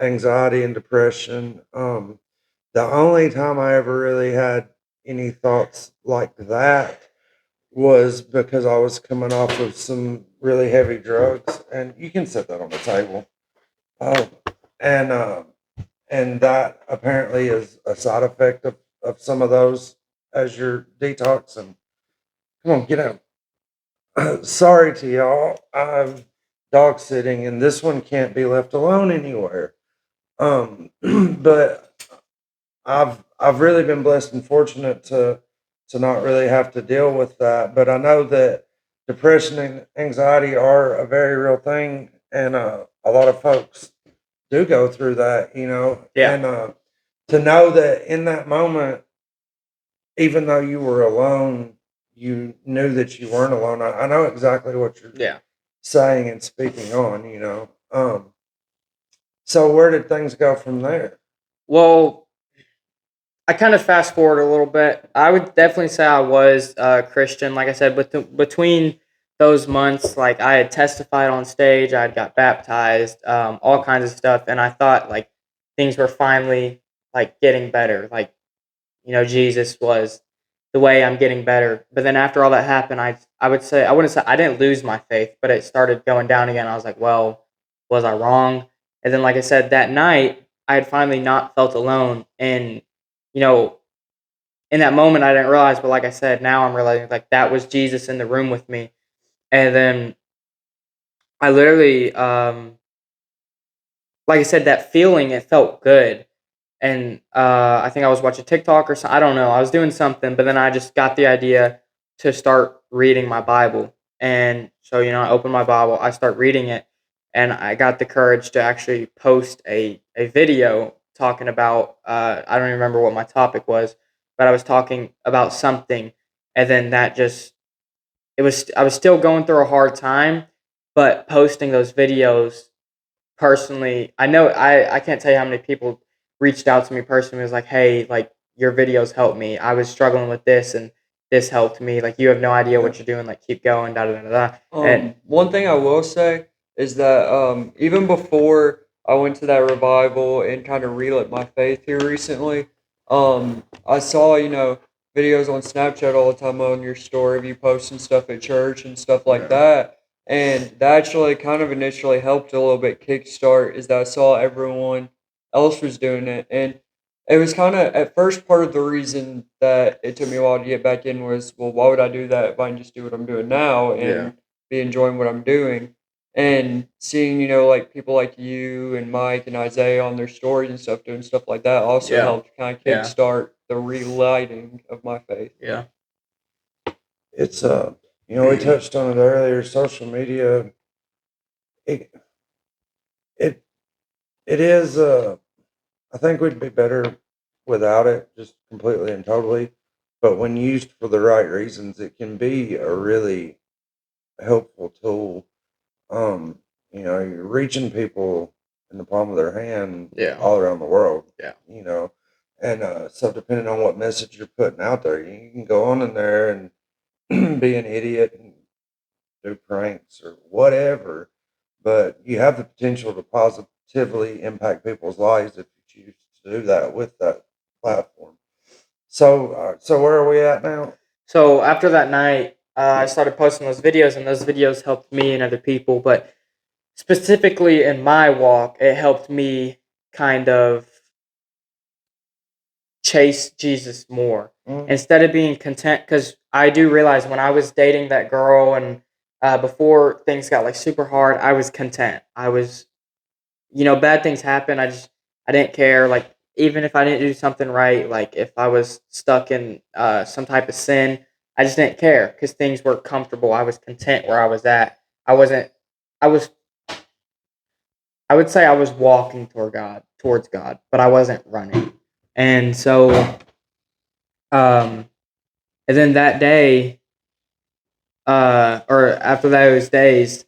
Anxiety and depression. The only time I ever really had any thoughts like that was because I was coming off of some really heavy drugs, and you can set that on the table. Oh, and that apparently is a side effect of some of those as you're detoxing. Come on, get out. Sorry to y'all. I'm dog sitting, and this one can't be left alone anywhere. But I've really been blessed and fortunate to not really have to deal with that. But I know that depression and anxiety are a very real thing, and a lot of folks do go through that, you know. Yeah. And to know that in that moment, even though you were alone, you knew that you weren't alone. I know exactly what you're Yeah. saying and speaking on, you know. So where did things go from there? Well, I kind of fast forward a little bit. I would definitely say I was Christian. Like I said, between those months, like I had testified on stage, I had got baptized, all kinds of stuff, and I thought like things were finally like getting better. Like Jesus was the way I'm getting better. But then after all that happened, I would say I wouldn't say I didn't lose my faith, but it started going down again. I was like, well, was I wrong? And then, like I said, that night I had finally not felt alone, and you know, in that moment I didn't realize, but like I said, now I'm realizing like that was Jesus in the room with me. And then I literally, like I said, that feeling it felt good. And I think I was watching TikTok or something. I don't know. I was doing something, but then I just got the idea to start reading my Bible. And so I opened my Bible, I start reading it, and I got the courage to actually post a video talking about I don't even remember what my topic was, but I was talking about something, and then that just it was I was still going through a hard time, but posting those videos personally, I know I can't tell you how many people reached out to me personally, was like, hey, like your videos helped me. I was struggling with this and this helped me. Like you have no idea Yeah. what you're doing, like keep going, da da da da. And One thing I will say is that even before I went to that revival and kind of relit my faith here recently, I saw videos on Snapchat all the time on your story of you posting stuff at church and stuff like that, and that actually kind of initially helped a little bit kickstart is that I saw everyone else was doing it, and it was kind of at first part of the reason that it took me a while to get back in was, well, why would I do that if I can just do what I'm doing now yeah, and be enjoying what I'm doing? And seeing, like people like you and Mike and Isaiah on their stories and stuff, doing stuff like that also yeah, helped kind of yeah, kickstart the relighting of my faith. yeah, It's we touched on it earlier. Social media, it it it is. I think we'd be better without it, just completely and totally. But when used for the right reasons, it can be a really helpful tool. You're reaching people in the palm of their hand yeah, all around the world. yeah, You know, and so depending on what message you're putting out there, you can go on in there and be an idiot and do pranks or whatever. but you have the potential to positively impact people's lives if you choose to do that with that platform. So where are we at now? So after that night, I started posting those videos, and those videos helped me and other people. But specifically in my walk, it helped me kind of chase Jesus more Mm, instead of being content. Because I do realize when I was dating that girl and before things got like super hard, I was content. I was, bad things happen. I didn't care. Like even if I didn't do something right, like if I was stuck in some type of sin, I just didn't care because things were comfortable. I was content where I was at. I wasn't. I was. I would say I was walking towards God, but I wasn't running. And so, and then that day, or after those days,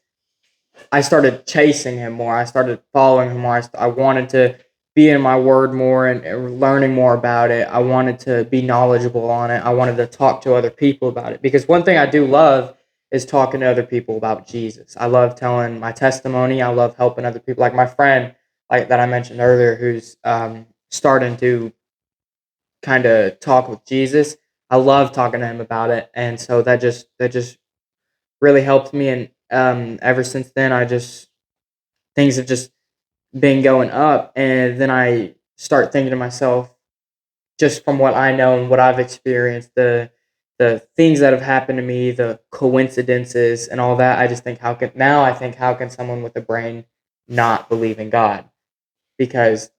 I started chasing him more. I started following him more. I wanted to be in my word more and learning more about it. I wanted to be knowledgeable on it. I wanted to talk to other people about it because one thing I do love is talking to other people about Jesus. I love telling my testimony. I love helping other people. Like my friend, like that I mentioned earlier, who's starting to kind of talk with Jesus. I love talking to him about it, and so that just really helped me. And ever since then, things have just been going up. And then I start thinking to myself, just from what I know and what I've experienced, the things that have happened to me, the coincidences and all that. I just think how can someone with a brain not believe in God? Because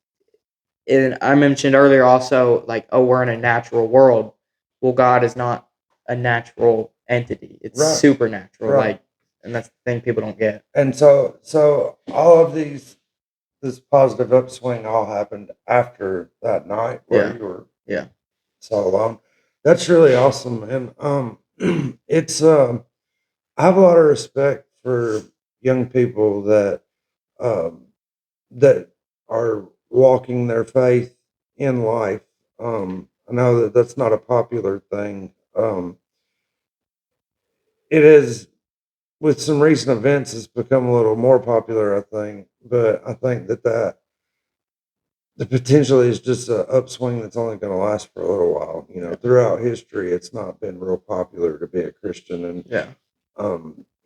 I mentioned earlier also like, oh, we're in a natural world. Well, God is not a natural entity. It's right, supernatural. right. Like, and that's the thing people don't get. And so all of this positive upswing all happened after that night where Yeah. you were Yeah. so alone. That's really awesome, and it's I have a lot of respect for young people um, that are walking their faith in life. I know that that's not a popular thing. It is with some recent events. It's become a little more popular, I think. But I think that the potential is just an upswing that's only going to last for a little while. Yeah. Throughout history, it's not been real popular to be a Christian, and Yeah.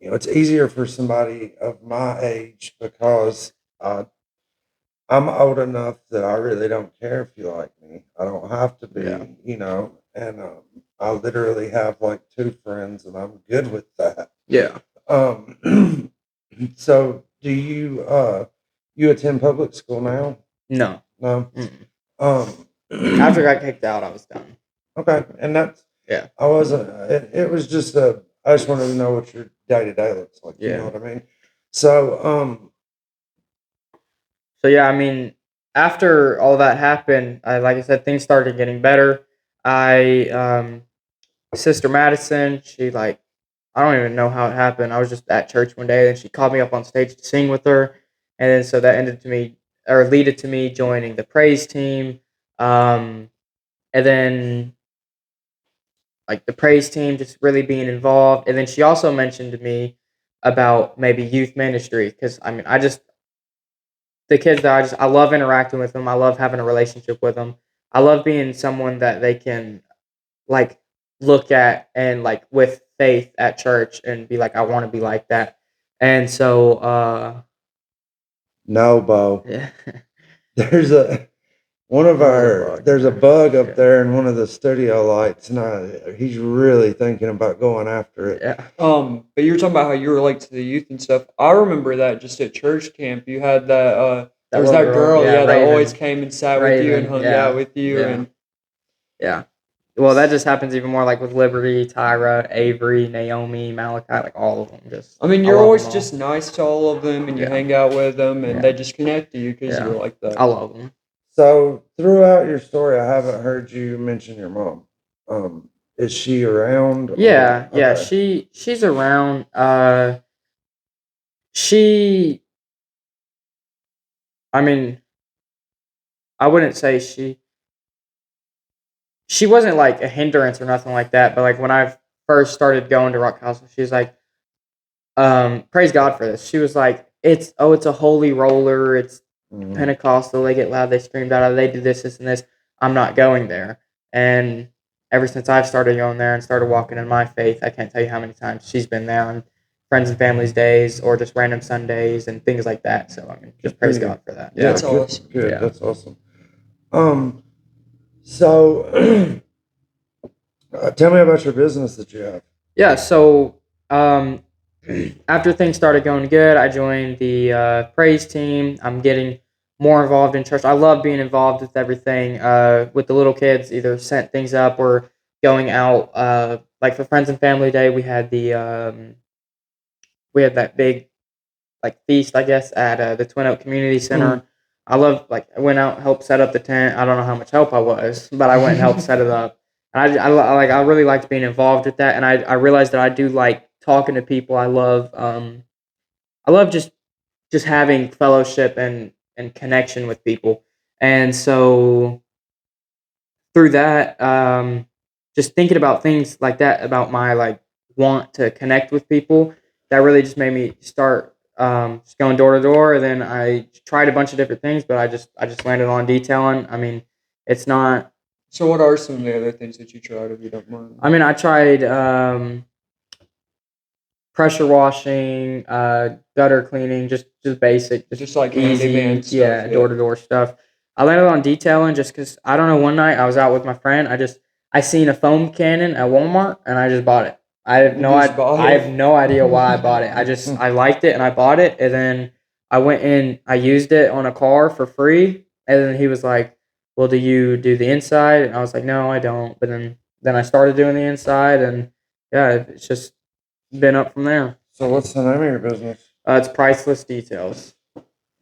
it's easier for somebody of my age because I'm old enough that I really don't care if you like me. I don't have to Yeah. be, and I literally have like two friends, and I'm good with that. Yeah. Um, so do you attend public school now? No. No. Mm-mm. Um, After I got kicked out, I was done. okay, and that's Yeah. I wasn't. It was just I just wanted to know what your day to day looks like. You know Yeah. what I mean? So So yeah, I mean, after all that happened, like I said, things started getting better. I Sister Madison, she like I don't even know how it happened. I was just at church one day and she called me up on stage to sing with her. And then so that ended to me or leaded to me joining the praise team. Um and then like the praise team just really being involved. And then she also mentioned to me about maybe youth ministry because I mean I just the kids that I love interacting with them. I love having a relationship with them. I love being someone that they can like look at and like with faith at church and be like, I want to be like that. And so, no, Bo. yeah, There's a one of there's a our bug. there's a bug up Yeah, there in one of the studio lights, and he's really thinking about going after it. yeah, But you were talking about how you relate to the youth and stuff. I remember that just at church camp, you had that. There that was little that girl. girl, Yeah, yeah, that always Raven, came and sat with you and Raven. hung out Yeah, with you, yeah, and yeah. Well, that just happens even more like with Liberty, Tyra, Avery, Naomi, Malachi, like all of them. Just I mean, I you're love them always all. just nice to all of them, and you Yeah, hang out with them, and yeah, they just connect to you because yeah. you're like I that. love them. So throughout your story, I haven't heard you mention your mom. Is she around or Yeah, yeah. okay? She's around. She. I mean, I wouldn't say she wasn't like a hindrance or nothing like that. But like when I first started going to Rock House, she was like, praise God for this. She was like, it's a holy roller, it's Mhm. Pentecostal, they get loud, they screamed out, they do this, and this. I'm not going there. And ever since I've started going there and started walking in my faith, I can't tell you how many times she's been there on friends and families days or just random Sundays and things like that. So I mean, just praise God for that. Yeah, That's good, awesome. good. Yeah. That's awesome. So tell me about your business that you have. Yeah. So after things started going good, I joined the praise team. I'm getting more involved in church. I love being involved with everything. With the little kids, either sent things up or going out. Like for Friends and Family Day, we had that big like feast, I guess, at the Twin Oak Community Center. I love I went out and helped set up the tent. I don't know how much help I was, but I went and helped set it up. And I really liked being involved with that, and I realized that I do like talking to people. I love just having fellowship and connection with people, and so through that, just thinking about things like that about my want to connect with people, that really just made me start just going door to door. And then I tried a bunch of different things, but I just landed on detailing. I mean, it's not. So what are some of the other things that you tried, if you don't mind? I mean, I tried pressure washing, gutter cleaning, just basic, Just like easy, handyman stuff, yeah, yeah. door to door stuff. I landed on detailing just because I don't know. One night I was out with my friend. I seen a foam cannon at Walmart and I just bought it. You just bought I it? have no idea why I bought it. I liked it and I bought it, and then I went in. I used it on a car for free, and then he was like, "Well, do you do the inside?" And I was like, "No, I don't." But then I started doing the inside, and yeah, it's just been up from there. So what's the name of your business? It's Priceless Details.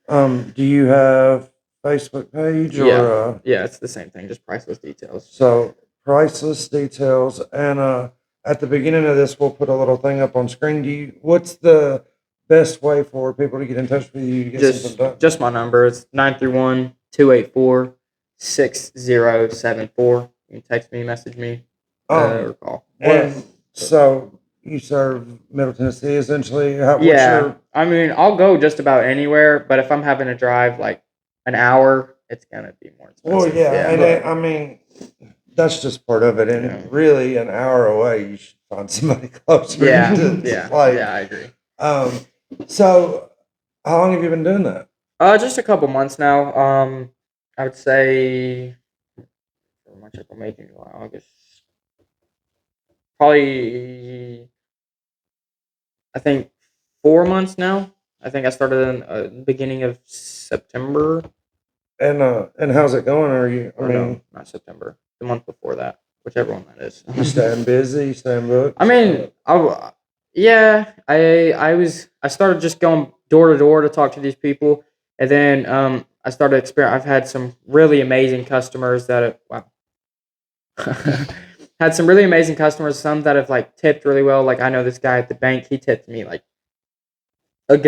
Do you have Facebook page Yeah. or Yeah, it's the same thing, just Priceless Details. so Priceless Details, and at the beginning of this we'll put a little thing up on screen. What's the best way for people to get in touch with you to get something done? Just my number. It's 931-284-6074. You can text me, message me, or call. And so you serve Middle Tennessee essentially. I mean, I'll go just about anywhere, but if I'm having to drive like an hour, it's gonna be more expensive. Well, yeah, and I mean that's just part of it. And really, an hour away, you should find somebody closer. Yeah, to, I agree. So how long have you been doing that? Just a couple months now. I would say how much I'm making July, August. Probably, I think 4 months now. I think I started in the beginning of September. And how's it going? Are you? No, not September. The month before that, whichever one that is. You staying busy, staying booked? I mean, I started just going door to door to talk to these people, and then I started I've had some really amazing customers that had some really amazing customers. Some that have tipped really well. Like I know this guy at the bank. He tipped me a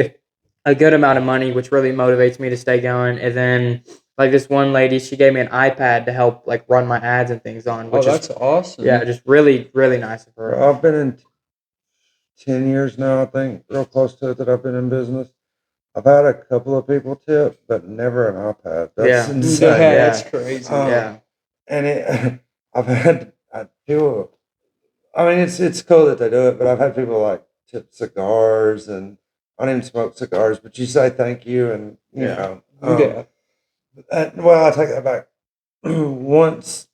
good amount of money, which really motivates me to stay going. And then this one lady, she gave me an iPad to help run my ads and things on. Which that's awesome. Yeah, just really, really nice of her. I've been in 10 years now, I think, real close to it that I've been in business. I've had a couple of people tip, but never an iPad. That's insane. Yeah, that's crazy. And I feel, I mean, it's cool that they do it, but I've had people tip cigars, and I don't even smoke cigars, but you say thank you, and you know. Well, I take that back. Once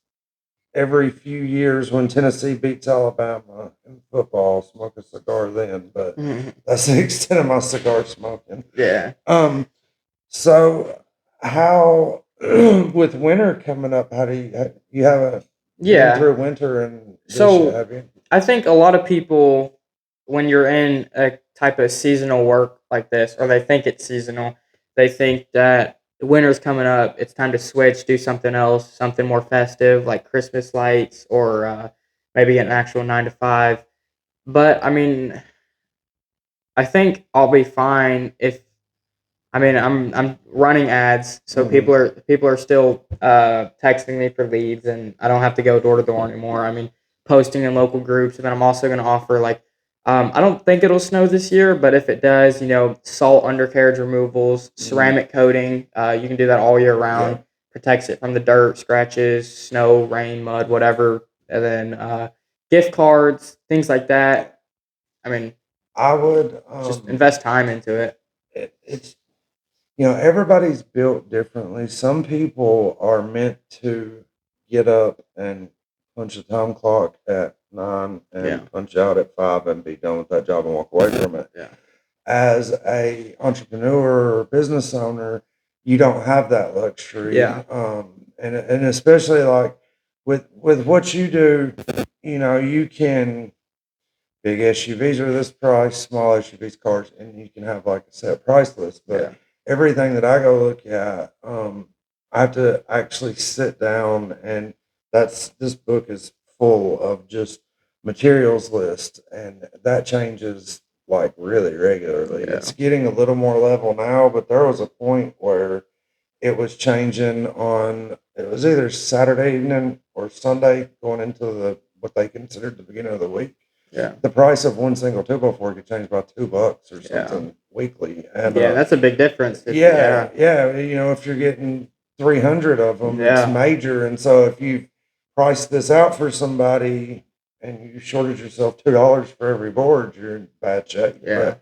every few years when Tennessee beats Alabama in football, smoke a cigar then, but that's the extent of my cigar smoking. Yeah. So how with winter coming up, how do you have a through winter and have you? I think a lot of people, when you're in a type of seasonal work like this, or they think it's seasonal, they think that the winter's coming up, it's time to switch, do something else, something more festive like Christmas lights, or maybe an actual 9 to 5. But I mean, I think I'll be fine if I'm running ads, so people are still texting me for leads, and I don't have to go door to door anymore. I mean, posting in local groups, and then I'm also going to offer I don't think it'll snow this year, but if it does, salt undercarriage removals, ceramic coating, you can do that all year round. Yeah. Protects it from the dirt, scratches, snow, rain, mud, whatever. And then gift cards, things like that. I mean, I would, just invest time into it. it's, everybody's built differently. Some people are meant to get up and punch a time clock at 9 and Yeah. punch out at 5 and be done with that job and walk away from it. Yeah. As a entrepreneur or business owner, you don't have that luxury. Yeah. And especially like with what you do, you can big SUVs are this price, small SUVs, cars, and you can have like a set price list. But Yeah. everything that I go look at, I have to actually sit down, and this book is full of just materials list, and that changes like really regularly. Yeah. It's getting a little more level now, but there was a point where it was changing on, it was either Saturday evening or Sunday going into what they considered the beginning of the week. Yeah. The price of one single 2x4 could change by $2 or Yeah. something weekly. And Yeah, that's a big difference. yeah, if you're getting 300 of them, Yeah. it's major. And so if you price this out for somebody and you shorted yourself $2 for every board, you're in bad shape. Yeah.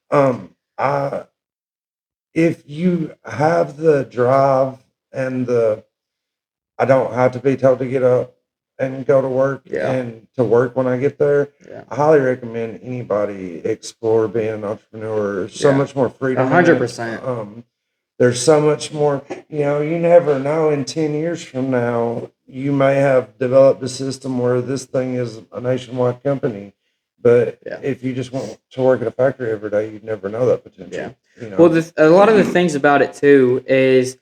But if you have the drive and I don't have to be told to get up and go to work Yeah. and to work when I get there, Yeah. I highly recommend anybody explore being an entrepreneur. There's so Yeah. much more freedom. 100%. There's so much more, you never know, in 10 years from now, you may have developed a system where this thing is a nationwide company. But Yeah. if you just want to work at a factory every day, you'd never know that potential. Yeah. Well, a lot of the things about it too is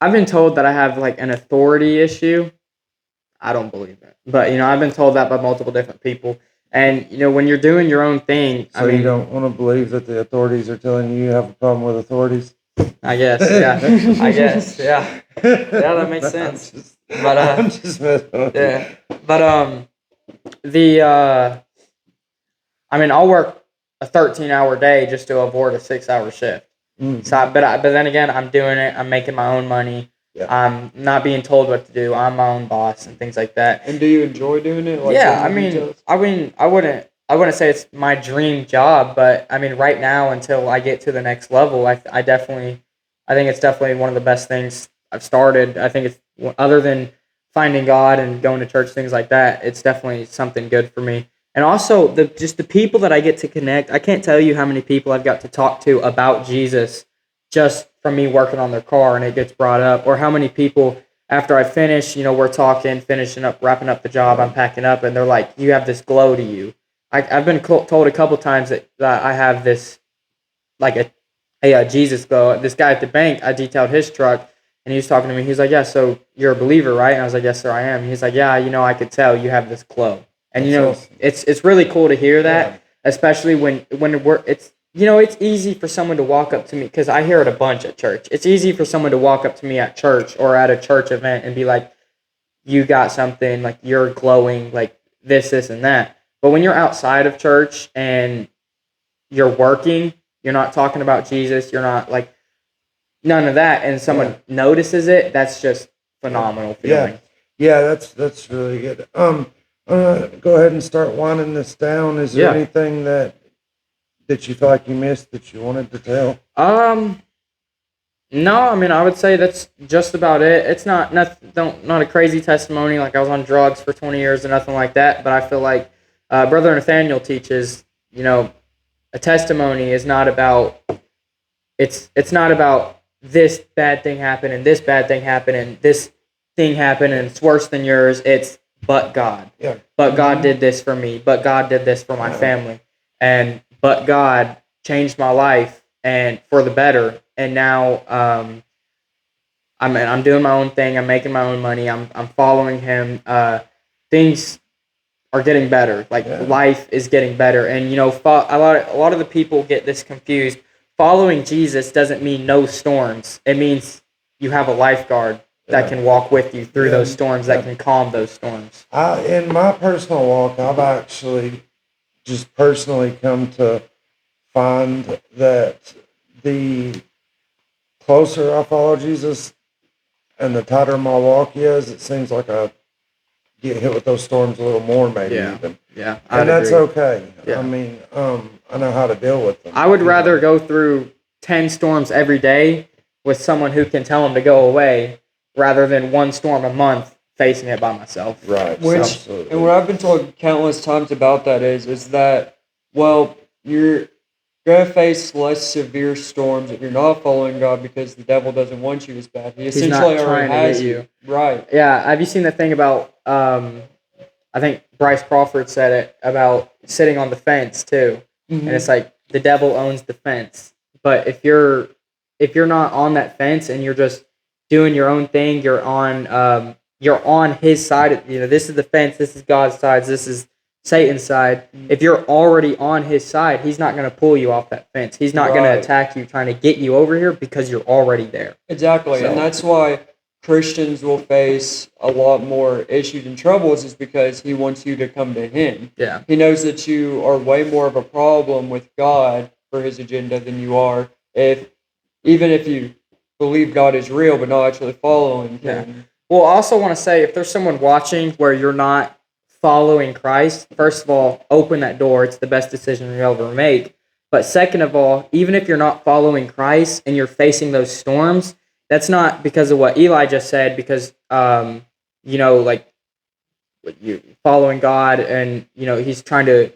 I've been told that I have like an authority issue. I don't believe it, but I've been told that by multiple different people. And when you're doing your own thing, So you don't want to believe that the authorities are telling you have a problem with authorities? I guess, yeah. I guess, yeah. Yeah, that makes sense. But I'm just messing with you. yeah. But I'll work a 13-hour day just to avoid a 6-hour shift. Mm. So, but then again, I'm doing it. I'm making my own money. Yeah. I'm not being told what to do. I'm my own boss and things like that. And do you enjoy doing it? Like, Yeah, going to details? I wouldn't say it's my dream job, but right now until I get to the next level, I think it's definitely one of the best things I've started. I think it's, other than finding God and going to church, things like that, it's definitely something good for me. And also the people that I get to connect. I can't tell you how many people I've got to talk to about Jesus just from me working on their car and it gets brought up, or how many people after I finish, we're talking, finishing up, wrapping up the job, I'm packing up, and they're like, you have this glow to you. I've been told a couple times that I have this, like a Jesus glow. This guy at the bank, I detailed his truck, and he was talking to me. He's like, yeah, so you're a believer, right? And I was like, yes, sir, I am. He's like, yeah, I could tell you have this glow. And, That's awesome. it's really cool to hear that, Yeah. especially when it's easy for someone to walk up to me, because I hear it a bunch at church. It's easy for someone to walk up to me at church or at a church event and be like, you got something, like you're glowing, like this, and that. But when you're outside of church and you're working, you're not talking about Jesus, you're not like none of that, and someone notices it, that's just phenomenal feeling. Yeah, that's really good. Go ahead and start winding this down. Is there Yeah. anything that you feel like you missed that you wanted to tell? No, I would say that's just about it. It's not a crazy testimony like I was on drugs for 20 years or nothing like that, but I feel like Brother Nathaniel teaches, a testimony is not about, it's not about this bad thing happened and this bad thing happened and this thing happened and it's worse than yours. It's but God. Yeah. But God did this for me. But God did this for my family. And but God changed my life and for the better. And now I'm doing my own thing. I'm making my own money. I'm following him. Things are getting better. Like life is getting better. And a lot of the people get this confused. Following Jesus doesn't mean no storms. It means you have a lifeguard that can walk with you through those storms, that can calm those storms. In my personal walk, I've actually just personally come to find that the closer I follow Jesus and the tighter my walk is, it seems like I get hit with those storms a little more, maybe Yeah. even. Yeah, And I'd that's agree. okay. Yeah. I mean, I know how to deal with them. I would rather go through 10 storms every day with someone who can tell them to go away rather than one storm a month facing it by myself. Right. Which, Absolutely. and what I've been told countless times about that is that, well, you're gonna face less severe storms if you're not following God because the devil doesn't want you as bad. He He's essentially not already trying to has get you. you. Right. Yeah, have you seen the thing about, I think Bryce Crawford said it, about sitting on the fence too. And it's like the devil owns the fence. But if you're not on that fence and you're just doing your own thing, you're on his side. You know, this is the fence, this is God's side, this is Satan's side. If you're already on his side, he's not going to pull you off that fence. He's not going to Right. attack you trying to get you over here because you're already there. Exactly, So- and that's why Christians will face a lot more issues and troubles is because he wants you to come to him. Yeah. He knows that you are way more of a problem with God for his agenda than you are even if you believe God is real but not actually following him. Well, I also want to say, if there's someone watching where you're not following Christ, first of all, open that door. It's the best decision you'll ever make. But second of all, even if you're not following Christ and you're facing those storms, that's not because of what Eli just said, because, like you following God and, he's trying to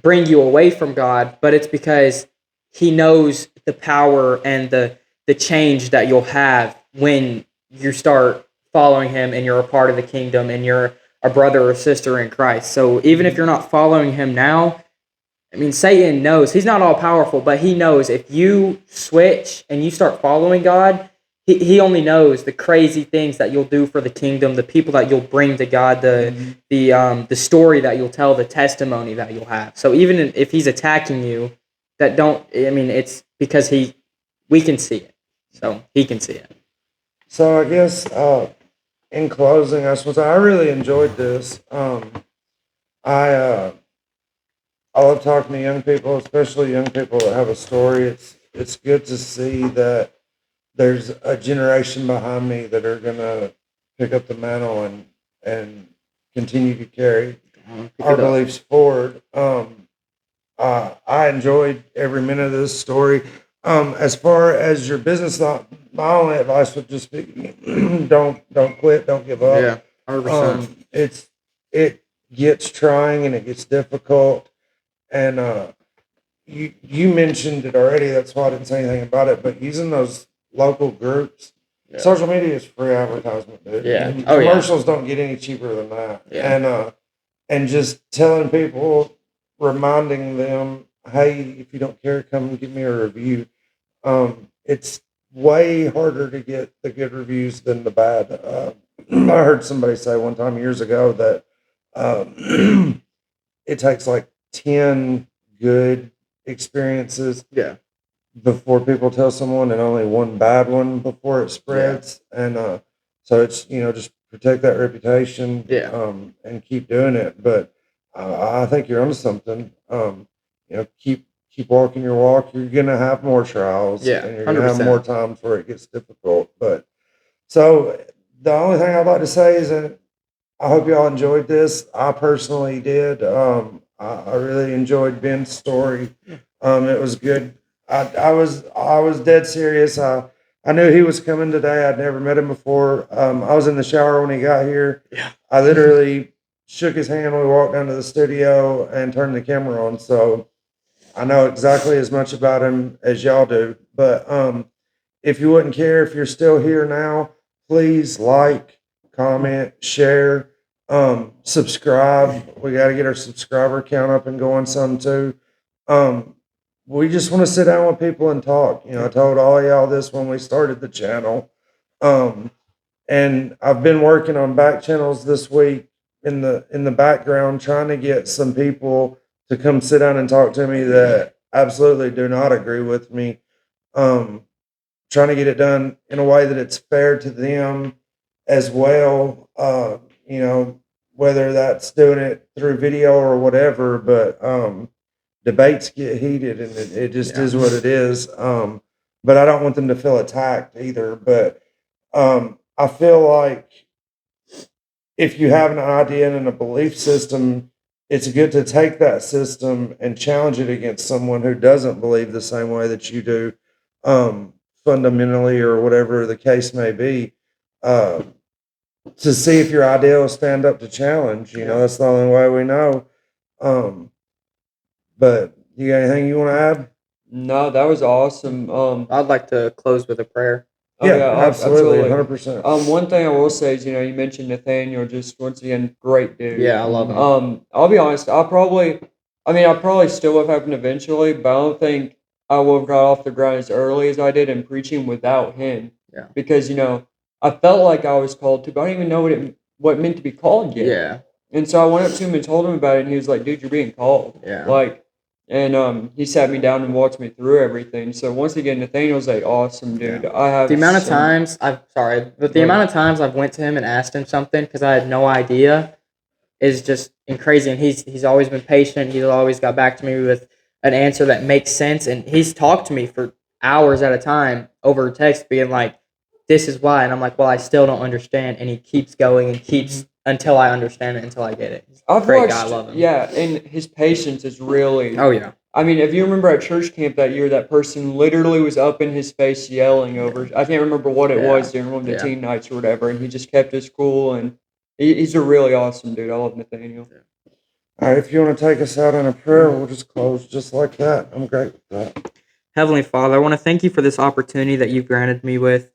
bring you away from God, but it's because he knows the power and the change that you'll have when you start following him and you're a part of the kingdom and you're a brother or sister in Christ. So even if you're not following him now, I mean, Satan knows he's not all powerful, but he knows if you switch and you start following God, he only knows the crazy things that you'll do for the kingdom, the people that you'll bring to God, the story that you'll tell, the testimony that you'll have. So even if he's attacking you, it's because we can see it. So he can see it. So I guess in closing, I really enjoyed this. I love talking to young people, especially young people that have a story. It's good to see that there's a generation behind me that are gonna pick up the mantle and continue to carry our beliefs forward. I enjoyed every minute of this story. As far as your business, my only advice would just be don't quit, don't give up. Yeah, 100%. It gets trying and it gets difficult, and you mentioned it already. That's why I didn't say anything about it. But using those local groups, social media is free advertisement, dude. Yeah. And Oh, yeah. commercials don't get any cheaper than that. Yeah. And just telling people, reminding them, hey, if you don't care, come and give me a review. It's way harder to get the good reviews than the bad. I heard somebody say one time years ago that it takes like 10 good experiences before people tell someone, and only one bad one before it spreads. And so it's, just protect that reputation and keep doing it. But I think you're onto something. Keep walking your walk. You're gonna have more trials, and you're gonna have 100%. more times where it gets difficult. But so the only thing I'd like to say is that I hope y'all enjoyed this. I personally did. I really enjoyed Ben's story. It was good. I was dead serious. I knew he was coming today. I'd never met him before. I was in the shower when he got here. Yeah. I literally shook his hand when we walked down to the studio and turned the camera on. So I know exactly as much about him as y'all do. But if you wouldn't care, if you're still here now, please like, comment, share, subscribe. We got to get our subscriber count up and going some too. We just want to sit down with people and talk. I told all y'all this when we started the channel. And I've been working on back channels this week in the background, trying to get some people to come sit down and talk to me that absolutely do not agree with me. Trying to get it done in a way that it's fair to them as well. whether that's doing it through video or whatever, but debates get heated and it just Yeah. is what it is. But I don't want them to feel attacked either. But I feel like if you have an idea and a belief system, it's good to take that system and challenge it against someone who doesn't believe the same way that you do, fundamentally or whatever the case may be, to see if your idea will stand up to challenge. You know, that's the only way we know. But you got anything you want to add? No, that was awesome. I'd like to close with a prayer. Oh, Yeah, absolutely, absolutely. 100%. One thing I will say is, you mentioned Nathaniel, just once again, great dude. Yeah, I love him. I'll be honest, I probably still would have happened eventually, but I don't think I would have got off the ground as early as I did in preaching without him. Yeah. Because, I felt like I was called to, but I didn't even know what it meant to be called yet. Yeah. And so I went up to him and told him about it, and he was like, dude, you're being called. Yeah. And he sat me down and walked me through everything. So once again, Nathaniel's like awesome dude. Yeah. I have The amount of some- times the amount of times I've went to him and asked him something because I had no idea is just crazy. And he's always been patient. He's always got back to me with an answer that makes sense. And he's talked to me for hours at a time over text, being like, "This is why," and I'm like, "Well, I still don't understand." And he keeps going and keeps until I understand it, until I get it. He's a I've great watched, guy. I love him. yeah, and his patience is really. Oh yeah. I mean, if you remember at church camp that year, that person literally was up in his face yelling over. I can't remember what it was during one of the Yeah. teen nights or whatever, and he just kept his cool. And he's a really awesome dude. I love Nathaniel. All right, if you want to take us out in a prayer, we'll just close just like that. I'm great with that. Heavenly Father, I want to thank you for this opportunity that you've granted me with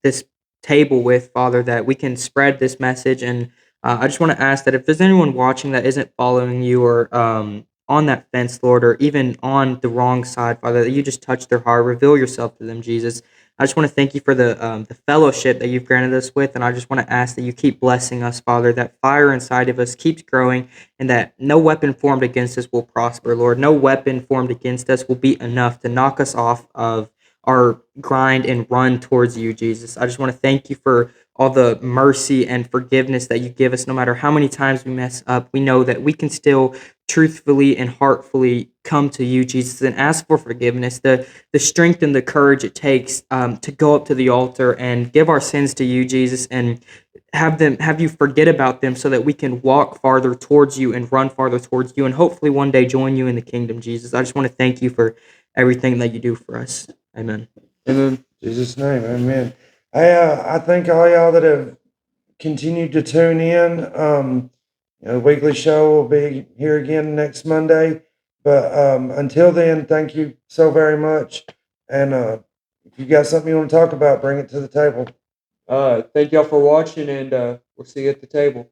this table with, Father, that we can spread this message. And I just want to ask that if there's anyone watching that isn't following you or on that fence, Lord, or even on the wrong side, Father, that you just touch their heart, reveal yourself to them, Jesus. I just want to thank you for the fellowship that you've granted us with, and I just want to ask that you keep blessing us, Father, that fire inside of us keeps growing, and that no weapon formed against us will prosper, Lord. No weapon formed against us will be enough to knock us off of our grind and run towards you, Jesus. I just want to thank you for all the mercy and forgiveness that you give us. No matter how many times we mess up, we know that we can still truthfully and heartfully come to you, Jesus, and ask for forgiveness, the strength and the courage it takes to go up to the altar and give our sins to you, Jesus, and have you forget about them so that we can walk farther towards you and run farther towards you and hopefully one day join you in the kingdom, Jesus. I just want to thank you for everything that you do for us. Amen. In Jesus' name, amen. I thank all y'all that have continued to tune in. The weekly show will be here again next Monday. But until then, thank you so very much. And if you got something you want to talk about, bring it to the table. Thank y'all for watching, and we'll see you at the table.